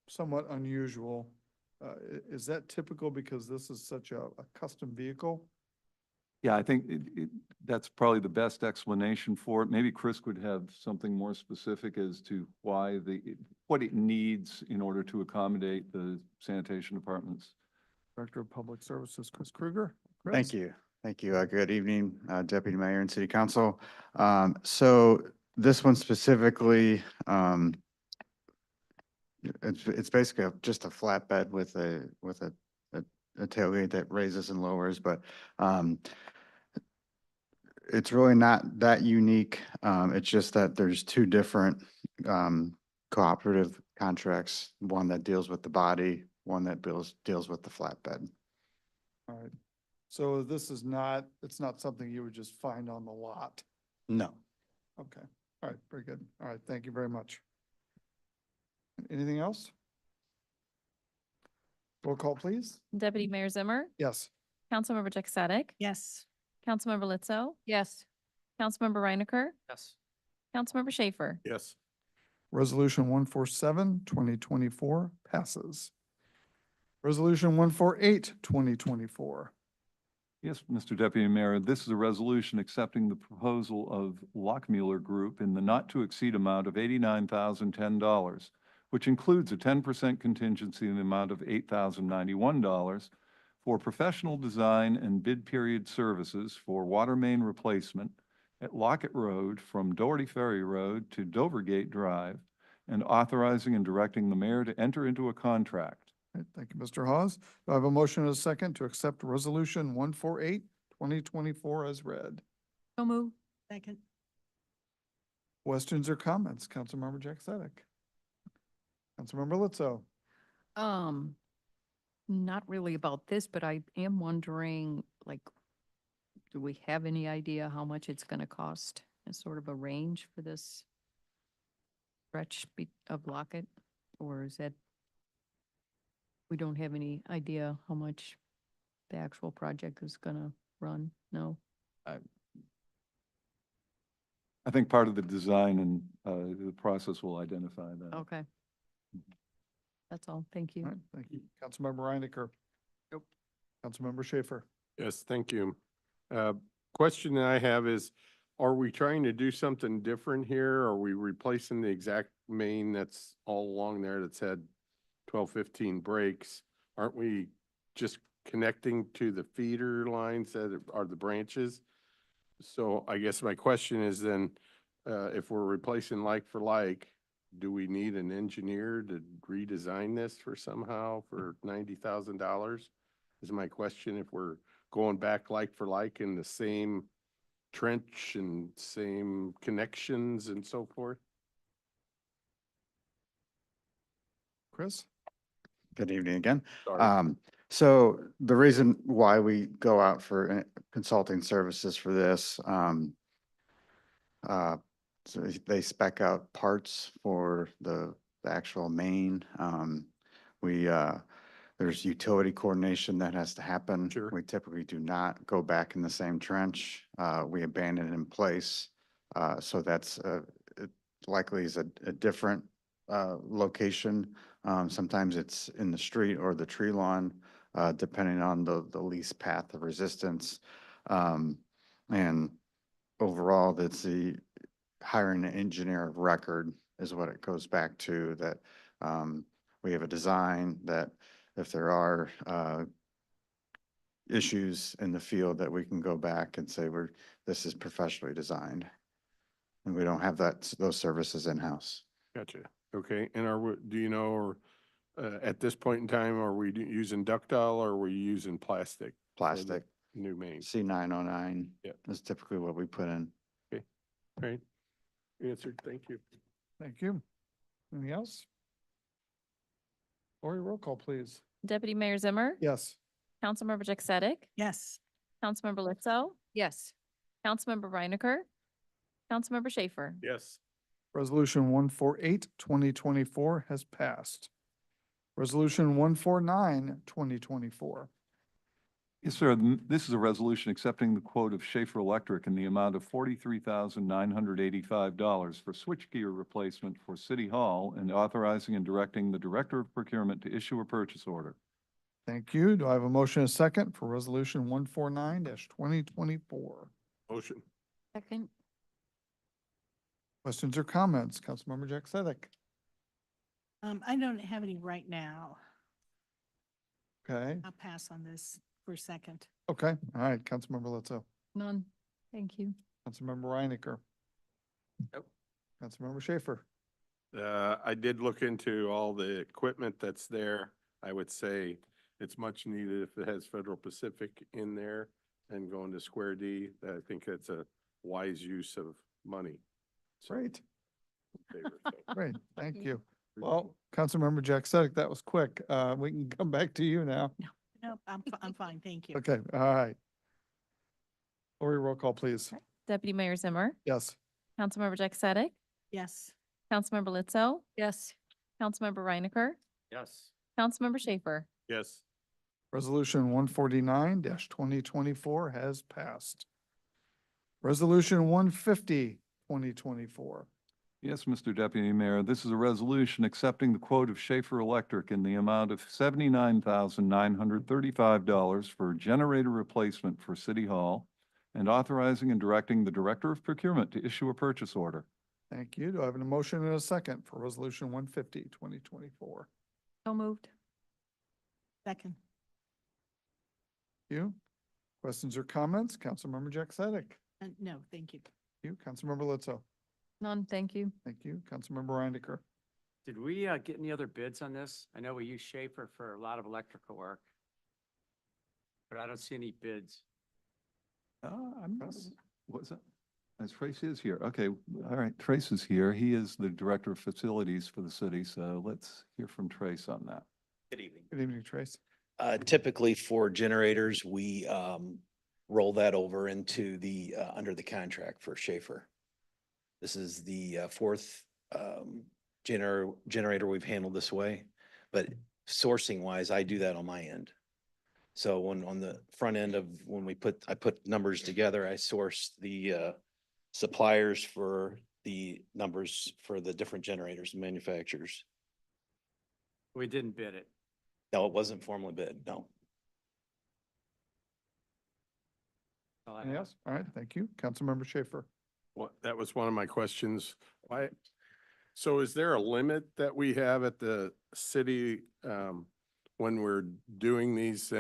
somewhat unusual. Is that typical because this is such a custom vehicle? Yeah, I think that's probably the best explanation for it. Maybe Chris would have something more specific as to why what it needs in order to accommodate the sanitation department's. Director of Public Services, Chris Krueger. Thank you. Thank you. Good evening, Deputy Mayor and City Council. So this one specifically, it's basically just a flatbed with a tailgate that raises and lowers, but it's really not that unique. It's just that there's two different cooperative contracts, one that deals with the body, one that deals with the flatbed. All right. So this is not, it's not something you would just find on the lot. No. Okay. All right. Very good. All right. Thank you very much. Anything else? Roll call, please. Deputy Mayor Zimmer, Yes. Councilmember Jackson, Yes. Councilmember Litzo, Yes. Councilmember Reinecker, Yes. Councilmember Schaefer. Yes. Resolution 147, 2024 passes. Resolution 148, 2024. Yes, Mr. Deputy Mayor, this is a resolution accepting the proposal of Lockmuller Group in the not-to-exceed amount of $89,010, which includes a 10% contingency in the amount of $8,091 for professional design and bid period services for water main replacement at Lockett Road from Doherty Ferry Road to Dovergate Drive, and authorizing and directing the mayor to enter into a contract. All right, thank you, Mr. Hawes. Do I have a motion and a second to accept Resolution 148, 2024 as read? So move. Second. Questions or comments? Councilmember Jackson. Councilmember Litzo. Not really about this, but I am wondering, like, do we have any idea how much it's gonna cost? As sort of a range for this stretch of Lockett? Or is that, we don't have any idea how much the actual project is gonna run? No? I think part of the design and the process will identify that. Okay. That's all. Thank All you. right, thank you. Councilmember Reinecker. Nope. Councilmember Schaefer. Yes, thank you. Question that I have is, are we trying to do something different here? Are we replacing the exact main that's all along there that's had 12, 15 breaks? Aren't we just connecting to the feeder lines that are the branches? So I guess my question is then, if we're replacing like for like, do we need an engineer to redesign this for somehow for $90,000? Is my question, if we're going back like for like in the same trench and same connections and so forth? Chris? Good evening again. Sorry. So the reason why we go out for consulting services for this, so they spec out parts for the actual main. There's utility coordination that has to happen. Sure. We typically do not go back in the same trench. We abandon it in place. So that's, it likely is a different, location. Sometimes it's in the street or the tree lawn, depending on the least path of resistance. And overall, that's the hiring an engineer of record is what it goes back to, that we have a design that if there are issues in the field that we can go back and say this is professionally designed. And we don't have those services in-house. Gotcha. Okay. And do you know, or at this point in time, are we using ductile or are we using plastic? for the Plastic. New main. C909 Yep. is typically what we put in. Right. Answered. Thank you. Thank you. Anything else? Lori, roll call, please. Deputy Mayor Zimmer? Yes. Councilmember Jack Sadek? Yes. Councilmember Lizzo? Yes. Councilmember Reinecker? Councilmember Schaefer? Yes. Resolution 148, 2024 has passed. Resolution 149, 2024. Yes, sir. This is a resolution accepting the quote of Schaefer Electric in the amount of $43,985 for switchgear replacement for City Hall and authorizing and directing the Director of Procurement to issue a purchase order. Thank you. Do I have a motion and a second for Resolution 149-2024? Motion. Second. Questions or comments? Councilmember Jack Sadek. I don't have any right now. Okay, I'll pass on this for a second. okay. All right, Councilmember Lizzo. None. Thank you. Councilmember Reinecker. Nope. Councilmember Schaefer. I did look into all the equipment that's there. I would say it's much needed if it has Federal Pacific in there and going to Square D. I think that's a wise use of money. So, Great, favor, so. great. Thank you. Well, Councilmember Jack Sadek, that was quick. We can come back to you now. No, I'm fine. Thank you. Okay, all right. Lori, roll call, please. Deputy Mayor Zimmer? Yes. Councilmember Jack Sadek? Yes. Councilmember Lizzo? Yes. Councilmember Reinecker? Yes. Councilmember Schaefer? Yes. Resolution 149-2024 has passed. Resolution 150, 2024. Yes, Mr. Deputy Mayor, this is a resolution accepting the quote of Schaefer Electric in the amount of $79,935 for generator replacement for City Hall and authorizing and directing the Director of Procurement to issue a purchase order. Thank you. Do I have a motion and a second for Resolution 150, 2024? So moved. Second. You? Questions or comments? Councilmember Jack Sadek. No, thank you. You, Councilmember Lizzo. None. Thank you. Thank you. Councilmember Reinecker. Did we get any other bids on this? I know we use Schaefer for a lot of electrical work, but I don't see any bids. What's that? Trace is here. Okay, all right, Trace is here. He is the Director of Facilities for the city, so let's hear from Trace on that. Good evening. Good evening, Trace. Typically for generators, we roll that over into the under the contract for Schaefer. This is the fourth generator we've handled this way, but sourcing wise, I do that on my end. So when on the front end of when I put numbers together, I source the suppliers for the numbers for the different generators and manufacturers. We didn't bid it. No, it wasn't formally bid, no. All I Anything have. else? All right, thank you. Councilmember Schaefer. What, that was one of my questions. Why? So is there a limit that we have at the city when we're doing these?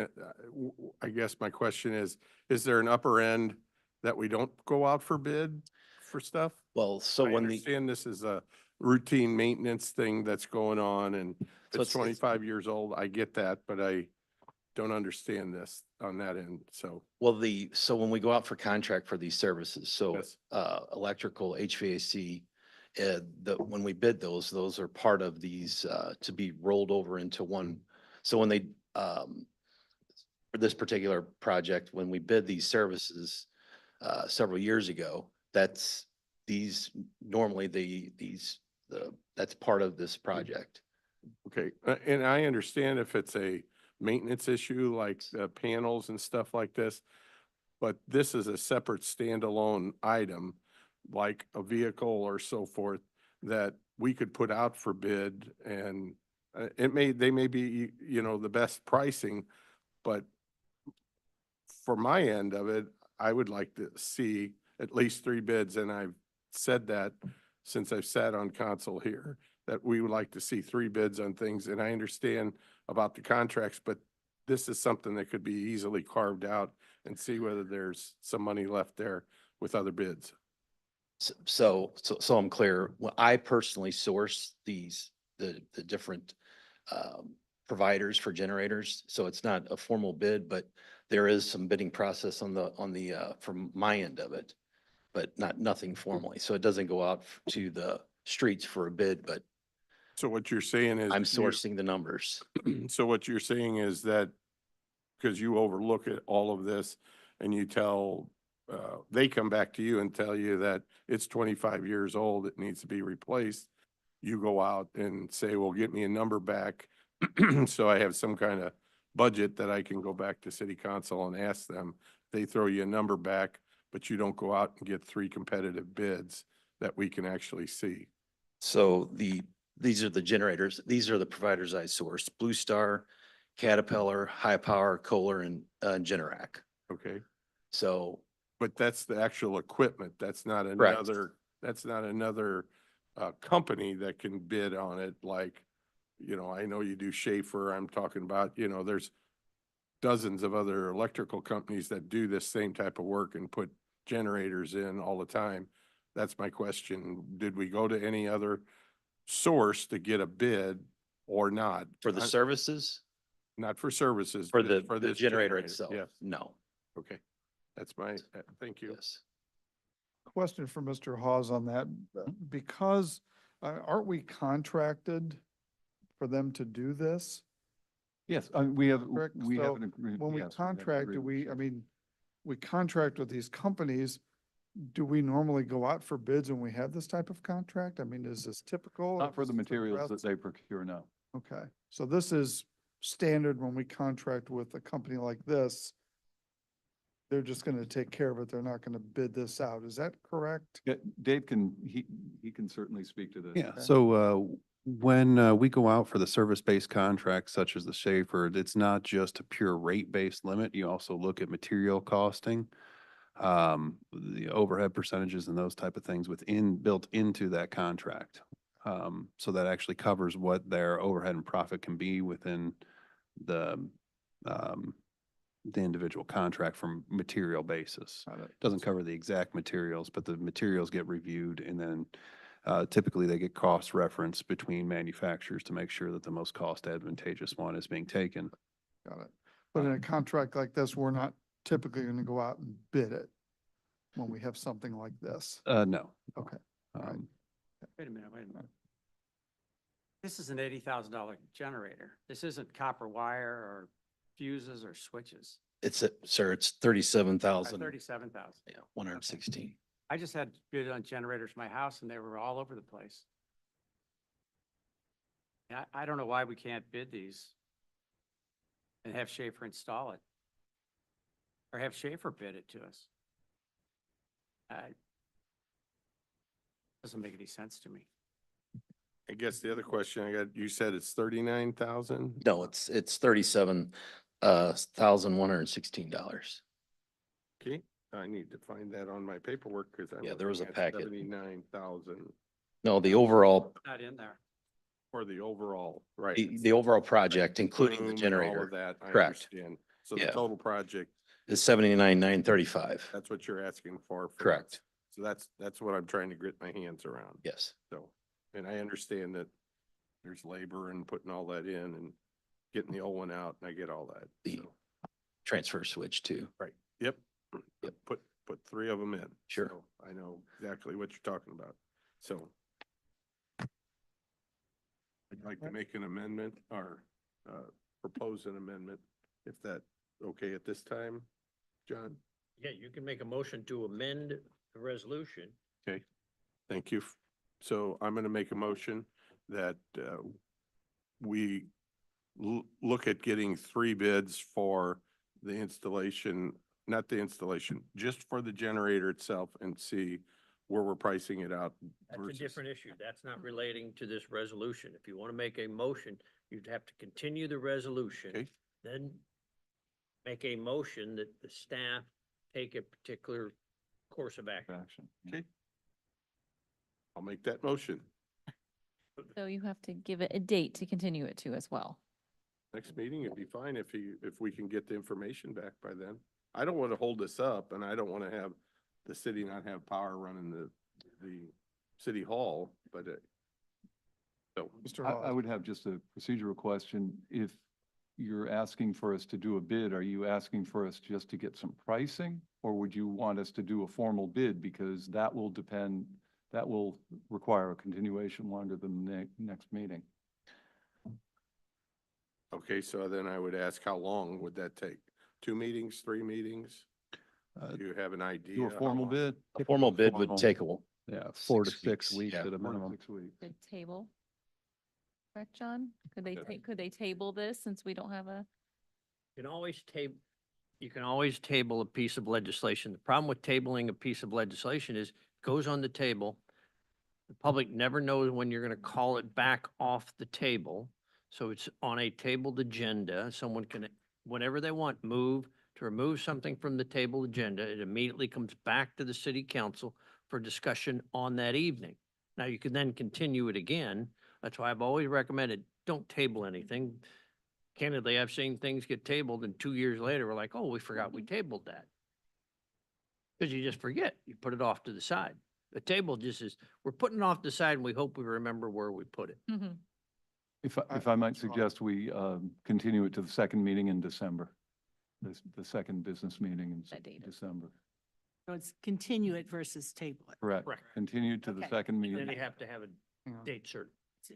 I guess my question is there an upper end that we don't go out for bid for stuff? Well, so I when understand this is a routine maintenance thing that's going on and So it's 25 years old. I get that, but I don't understand this on that end. So well, so when we go out for contract for these services, so Yes. electrical, HVAC, when we bid those are part of these to be rolled over into one So when they, for this particular project, when we bid these services, several years ago, that's normally that's part of this project. Okay, and I understand if it's a maintenance issue like the panels and stuff like this, but this is a separate standalone item, like a vehicle or so forth, that we could put out for bid, and they may be, the best pricing, but for my end of it, I would like to see at least 3 bids, and I've said that since I've sat on council here, that we would like to see 3 bids on things, and I understand about the contracts, but this is something that could be easily carved out and see whether there's some money left there with other bids. So I'm clear. When I personally source the different providers for generators, so it's not a formal bid, but there is some bidding process on the from my end of it, but nothing formally. So it doesn't go out to the streets for a bid, but So what you're saying is I'm sourcing the numbers. So what you're saying is that because you overlook at all of this and you tell, they come back to you and tell you that it's 25 years old, it needs to be replaced. You go out and say, well, get me a number back. So I have some kind of budget that I can go back to city council and ask them. They throw you a number back, but you don't go out and get 3 competitive bids that we can actually see. So these are the generators. These are the providers I sourced: Blue Star, Caterpillar, High Power, Kohler, and Generac. Okay. So, But that's the actual equipment. That's not Correct. another company that can bid on it. Like, I know you do Schaefer. I'm talking about, there's dozens of other electrical companies that do this same type of work and put generators in all the time. That's my question. Did we go to any other source to get a bid or not? for the services, Not for services. for just the this generator itself, Yes. no. Okay. That's my, thank you. Yes. Question for Mr. Hawes on that, because aren't we contracted for them to do this? Yes, we have, Correct. we So have an agreement. When we yes, have an contract, agreement. we contract with these companies. Do we normally go out for bids when we have this type of contract? I mean, is this typical? Not for Is the this materials rest? that they procure, no. Okay, so this is standard when we contract with a company like this. They're just gonna take care of it. They're not gonna bid this out. Is that correct? Yeah, Dave he can certainly speak to this. Yeah, so when we go out for the service-based contracts such as the Schaefer, it's not just a pure rate-based limit. You also look at material costing, the overhead percentages and those type of things built into that contract. So that actually covers what their overhead and profit can be within the individual contract from material basis. Got it. Doesn't cover the exact materials, but the materials get reviewed and then typically they get cost reference between manufacturers to make sure that the most cost advantageous one is being taken. Got it. But in a contract like this, we're not typically gonna go out and bid it when we have something like this. No. Okay. All right. Um, Wait a minute. This is an $80,000 generator. This isn't copper wire or fuses or switches. Sir, it's 37,000. 37,000. Yeah, 116. I just had bid on generators in my house and they were all over the place. I don't know why we can't bid these and have Schaefer install it. Or have Schaefer bid it to us. Doesn't make any sense to me. I guess the other question I got, you said it's 39,000? No, it's $37,116. Okay, I need to find that on my paperwork because I'm. Yeah, there was a looking at packet. 79,000 No, the overall, Not in there. for the overall, right? the overall project, including the Room and generator. All of that, I Correct. understand. So the Yeah. total project, Is 79,935. that's what you're asking for. Correct. So that's what I'm trying to get my hands around. Yes. So, and I understand that there's labor and putting all that in and getting the old one out, and I get all that. The So, transfer switch too. right, yep. Yep. Put 3 of them in. Sure. So I know exactly what you're talking about. So I'd like to make an amendment or propose an amendment, if that okay at this time, John? Yeah, you can make a motion to amend the resolution. Okay, thank you. So I'm going to make a motion that we look at getting 3 bids for the installation, not the installation, just for the generator itself, and see where we're pricing it out. That's a versus- different issue. That's not relating to this resolution. If you want to make a motion, you'd have to continue the resolution. Okay. Then make a motion that the staff take a particular course of action. Action. Okay. I'll make that motion. So you have to give it a date to continue it to as well. Next meeting, it'd be fine if we can get the information back by then. I don't want to hold this up, and I don't want to have the city not have power running the city hall, but so. Mr. I Hawes. would have just a procedural question. If you're asking for us to do a bid, are you asking for us just to get some pricing? Or would you want us to do a formal bid? Because that will require a continuation longer than the next meeting. Okay, so then I would ask, how long would that take? 2 meetings, 3 meetings? Do you have an idea? Do a how formal long? bid? A formal bid would Formal. take Yeah, 4 to 6 6 weeks, weeks yeah. at a 4 to minimum. 6 weeks. The table. Correct, John? Could they table this since we don't have a? You can always table a piece of legislation. The problem with tabling a piece of legislation is it goes on the table. The public never knows when you're going to call it back off the table. So it's on a tabled agenda. Someone can, whenever they want, move to remove something from the table agenda. It immediately comes back to the city council for discussion on that evening. Now, you can then continue it again. That's why I've always recommended, don't table anything. Candidly, I've seen things get tabled and 2 years later, we're like, oh, we forgot we tabled that. Because you just forget, you put it off to the side. The table just is, we're putting it off to the side and we hope we remember where we put it. If I might suggest, we continue it to the second meeting in December. The second business meeting in That date is- December. So it's continue it versus table it. Correct. Correct. Continue to the Okay. second Then meeting. you have to have a Hang on. date certain.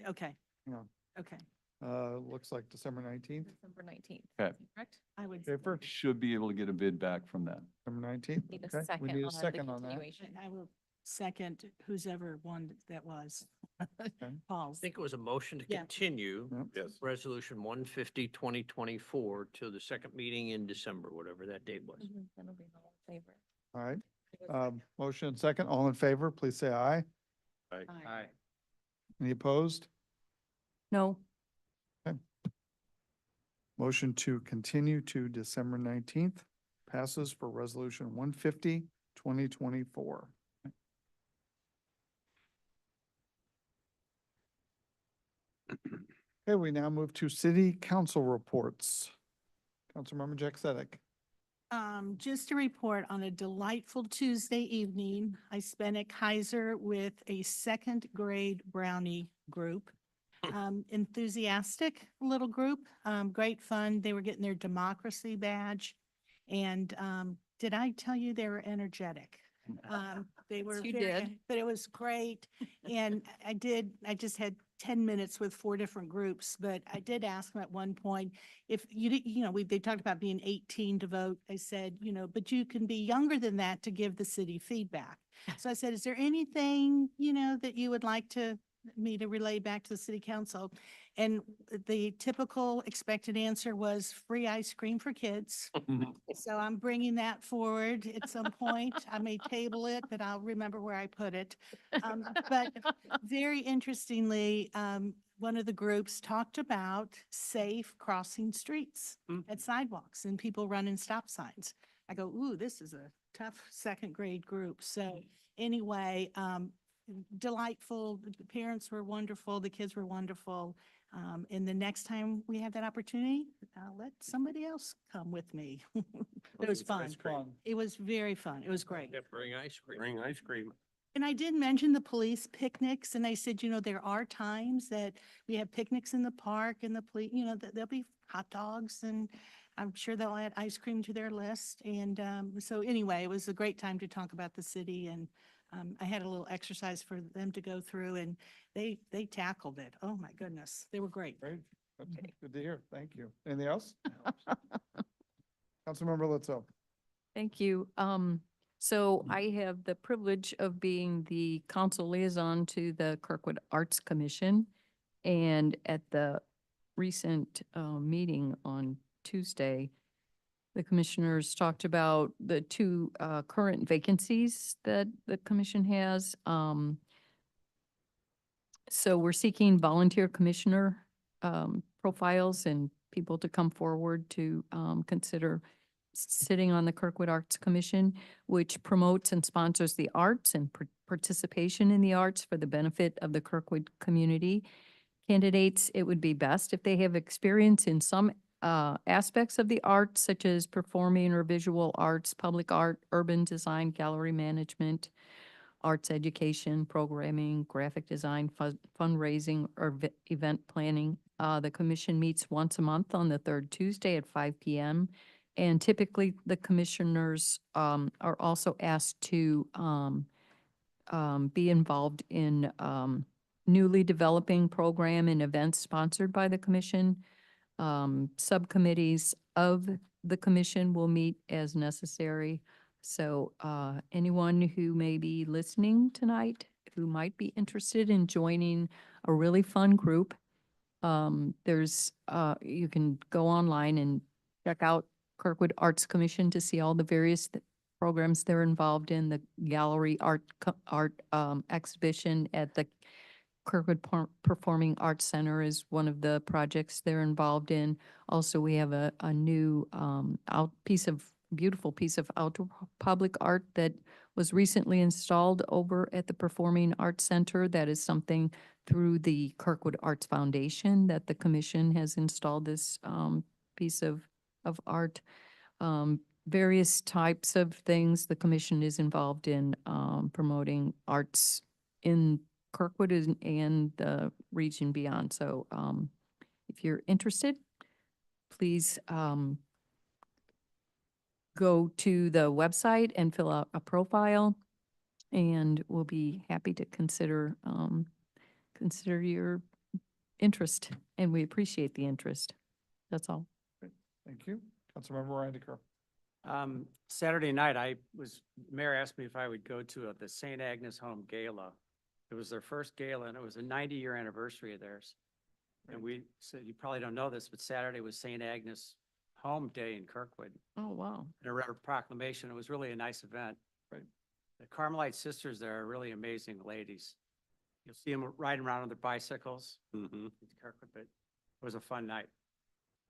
Okay. Yeah. Okay. Looks like December 19th. December 19th. Okay. Correct? I would. Schaefer, Should be able to get a bid back from that. December 19th. Need a Okay, we second need a on the second on that. continuation. I will second who's ever one that was. Paul's. I think it was a motion to Yeah. continue Yep. Yes. Resolution 150, 2024 till the second meeting in December, whatever that date was. That'll be all in favor. All right. Motion and second. All in favor, please say aye. Aye. Any opposed? No, Motion to continue to December 19th passes for resolution 150, 2024. Okay, we now move to city council reports. Councilmember Jack Sedek. Just to report on a delightful Tuesday evening, I spent at Kaiser with a 2nd grade brownie group. Enthusiastic little group, great fun. They were getting their democracy badge. And, did I tell you they were energetic? They were You very, did. but it was great. And I just had 10 minutes with 4 different groups, but I did ask them at one point, if they talked about being 18 to vote. I said, but you can be younger than that to give the city feedback. So I said, is there anything, that you would like me to relay back to the city council? And the typical expected answer was free ice cream for kids. So I'm bringing that forward at some point. I may table it, but I'll remember where I put it. But very interestingly, one of the groups talked about safe crossing streets at sidewalks and people running stop signs. I go, ooh, this is a tough 2nd grade group. So anyway, delightful. The parents were wonderful. The kids were wonderful. And the next time we have that opportunity, I'll let somebody else come with me. It was fun. Ice cream. It was very fun. It was great. Yeah, bring ice cream. Bring ice cream. And I did mention the police picnics, and I said, there are times that we have picnics in the park and the police, there'll be hot dogs, and I'm sure they'll add ice cream to their list. And so anyway, it was a great time to talk about the city, and I had a little exercise for them to go through, and they tackled it. Oh, my goodness. They were great. Great. Good to hear. Thank you. Anything else? Councilmember Lutzo. Thank you. So I have the privilege of being the council liaison to the Kirkwood Arts Commission. And at the recent meeting on Tuesday, the commissioners talked about the two current vacancies that the commission has. So we're seeking volunteer commissioner profiles and people to come forward to consider sitting on the Kirkwood Arts Commission, which promotes and sponsors the arts and participation in the arts for the benefit of the Kirkwood community. Candidates, it would be best if they have experience in some aspects of the arts, such as performing or visual arts, public art, urban design, gallery management, arts education, programming, graphic design, fundraising, or event planning. The commission meets once a month on the third Tuesday at 5 p.m. And typically, the commissioners are also asked to be involved in newly developing program and events sponsored by the commission. Subcommittees of the commission will meet as necessary. So anyone who may be listening tonight who might be interested in joining a really fun group, you can go online and check out Kirkwood Arts Commission to see all the various programs they're involved in. The gallery art exhibition at the Kirkwood Performing Arts Center is one of the projects they're involved in. Also, we have a new beautiful piece of outdoor public art that was recently installed over at the Performing Arts Center. That is something through the Kirkwood Arts Foundation that the commission has installed this piece of art. Various types of things the commission is involved in promoting arts in Kirkwood and the region beyond. So if you're interested, please go to the website and fill out a profile, and we'll be happy to consider your interest, and we appreciate the interest. That's all. Thank you. Councilmember Reidiker. Saturday night, Mayor asked me if I would go to the St. Agnes Home Gala. It was their first gala, and it was a 90-year anniversary of theirs. And we said, you probably don't know this, but Saturday was St. Agnes Home Day in Kirkwood. Oh, wow. And I read a proclamation. It was really a nice event. Right. The Carmelite sisters there are really amazing ladies. You'll see them riding around on their bicycles. Mm-hmm. It's Kirkwood, but it was a fun night.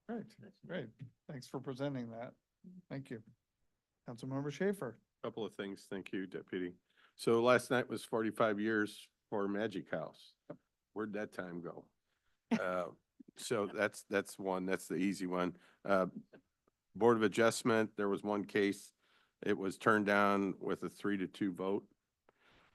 Great, great. Thanks for presenting that. Thank you. Councilmember Schaefer. Couple of things. Thank you, Deputy. So last night was 45 years for Magic House. Where'd that time go? So that's one. That's the easy one. Board of Adjustment, there was one case. It was turned down with a 3-2 vote.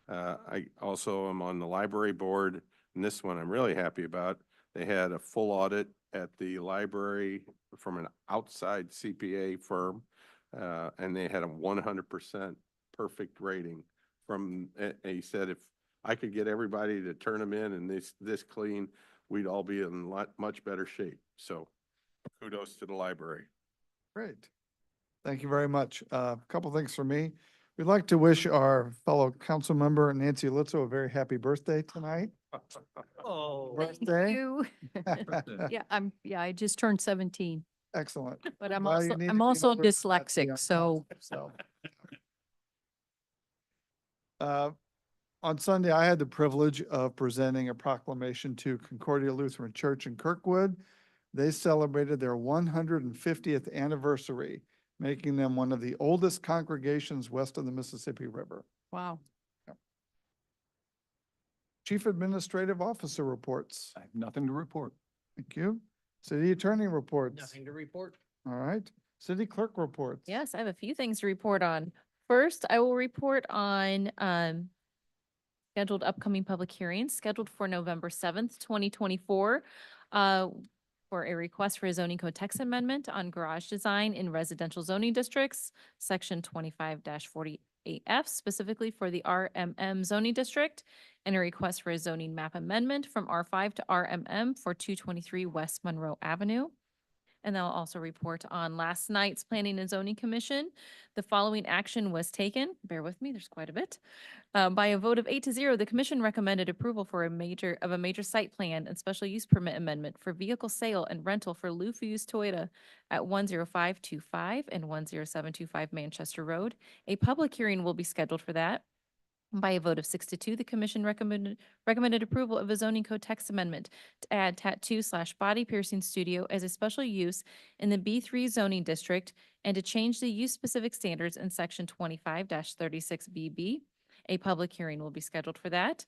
I also am on the library board, and this one I'm really happy about. They had a full audit at the library from an outside CPA firm, and they had a 100% perfect rating. He said, if I could get everybody to turn them in and this clean, we'd all be in much better shape. So kudos to the library. Great. Thank you very much. A couple things for me. We'd like to wish our fellow council member Nancy Lutzo a very happy birthday tonight. Oh, Birthday. You. I just turned 17, Excellent. but I'm Well, you also, need to I'm be also over that to be on dyslexic, so. council, on Sunday, I had the privilege of presenting a proclamation to Concordia Lutheran Church in Kirkwood. They celebrated their 150th anniversary, making them one of the oldest congregations west of the Mississippi River. Wow. Chief Administrative Officer reports. I have nothing to report. Thank you. City Attorney reports. Nothing to report. All right. City Clerk reports. Yes, I have a few things to report on. First, I will report on scheduled upcoming public hearings scheduled for November 7th, 2024, for a request for a zoning code text amendment on garage design in residential zoning districts, section 25-48 8F specifically for the RMM zoning district, and a request for a zoning map amendment from R5 to RMM for 223 West Monroe Avenue. And I'll also report on last night's Planning and Zoning Commission. The following action was taken. Bear with me, there's quite a bit. By a vote of 8-0, the commission recommended approval for a major site plan and special use permit amendment for vehicle sale and rental for Lou Fuse Toyota at 10525 and 10725 Manchester Road. A public hearing will be scheduled for that. By a vote of 6-2, the commission recommended approval of a zoning code text amendment to add tattoo/body piercing studio as a special use in the B3 zoning district and to change the use-specific standards in section 25-36BB. A public hearing will be scheduled for that.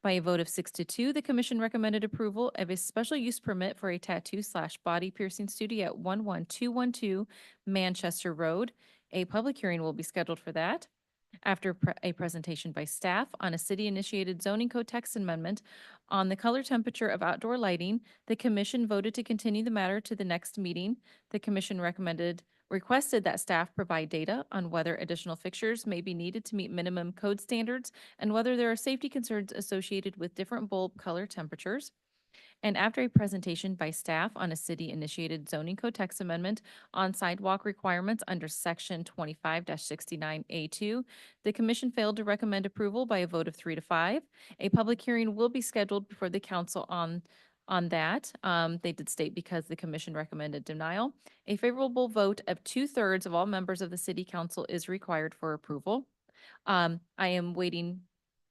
By a vote of 6-2, the commission recommended approval of a special use permit for a tattoo/body piercing studio at 11212 Manchester Road. A public hearing will be scheduled for that. After a presentation by staff on a city-initiated zoning code text amendment on the color temperature of outdoor lighting, the commission voted to continue the matter to the next meeting. The commission requested that staff provide data on whether additional fixtures may be needed to meet minimum code standards and whether there are safety concerns associated with different bulb color temperatures. And after a presentation by staff on a city-initiated zoning code text amendment on sidewalk requirements under section 25-69A2, the commission failed to recommend approval by a vote of 3-5. A public hearing will be scheduled before the council on that. They did state because the commission recommended denial. A favorable vote of 2/3 of all members of the city council is required for approval. I am waiting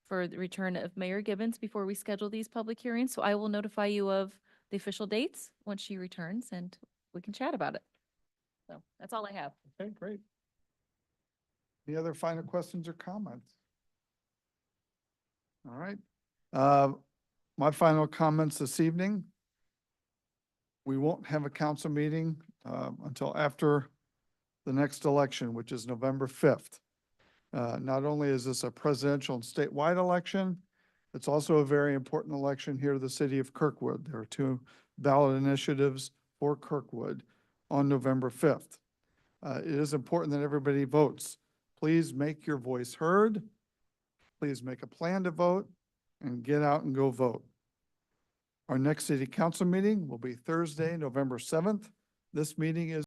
for the return of Mayor Gibbons before we schedule these public hearings, so I will notify you of the official dates once she returns and we can chat about it. So that's all I have. Okay, great. Any other final questions or comments? All right. My final comments this evening. We won't have a council meeting until after the next election, which is November 5th. Not only is this a presidential and statewide election, it's also a very important election here to the city of Kirkwood. There are 2 ballot initiatives for Kirkwood on November 5th. It is important that everybody votes. Please make your voice heard. Please make a plan to vote and get out and go vote. Our next city council meeting will be Thursday, November 7th. This meeting is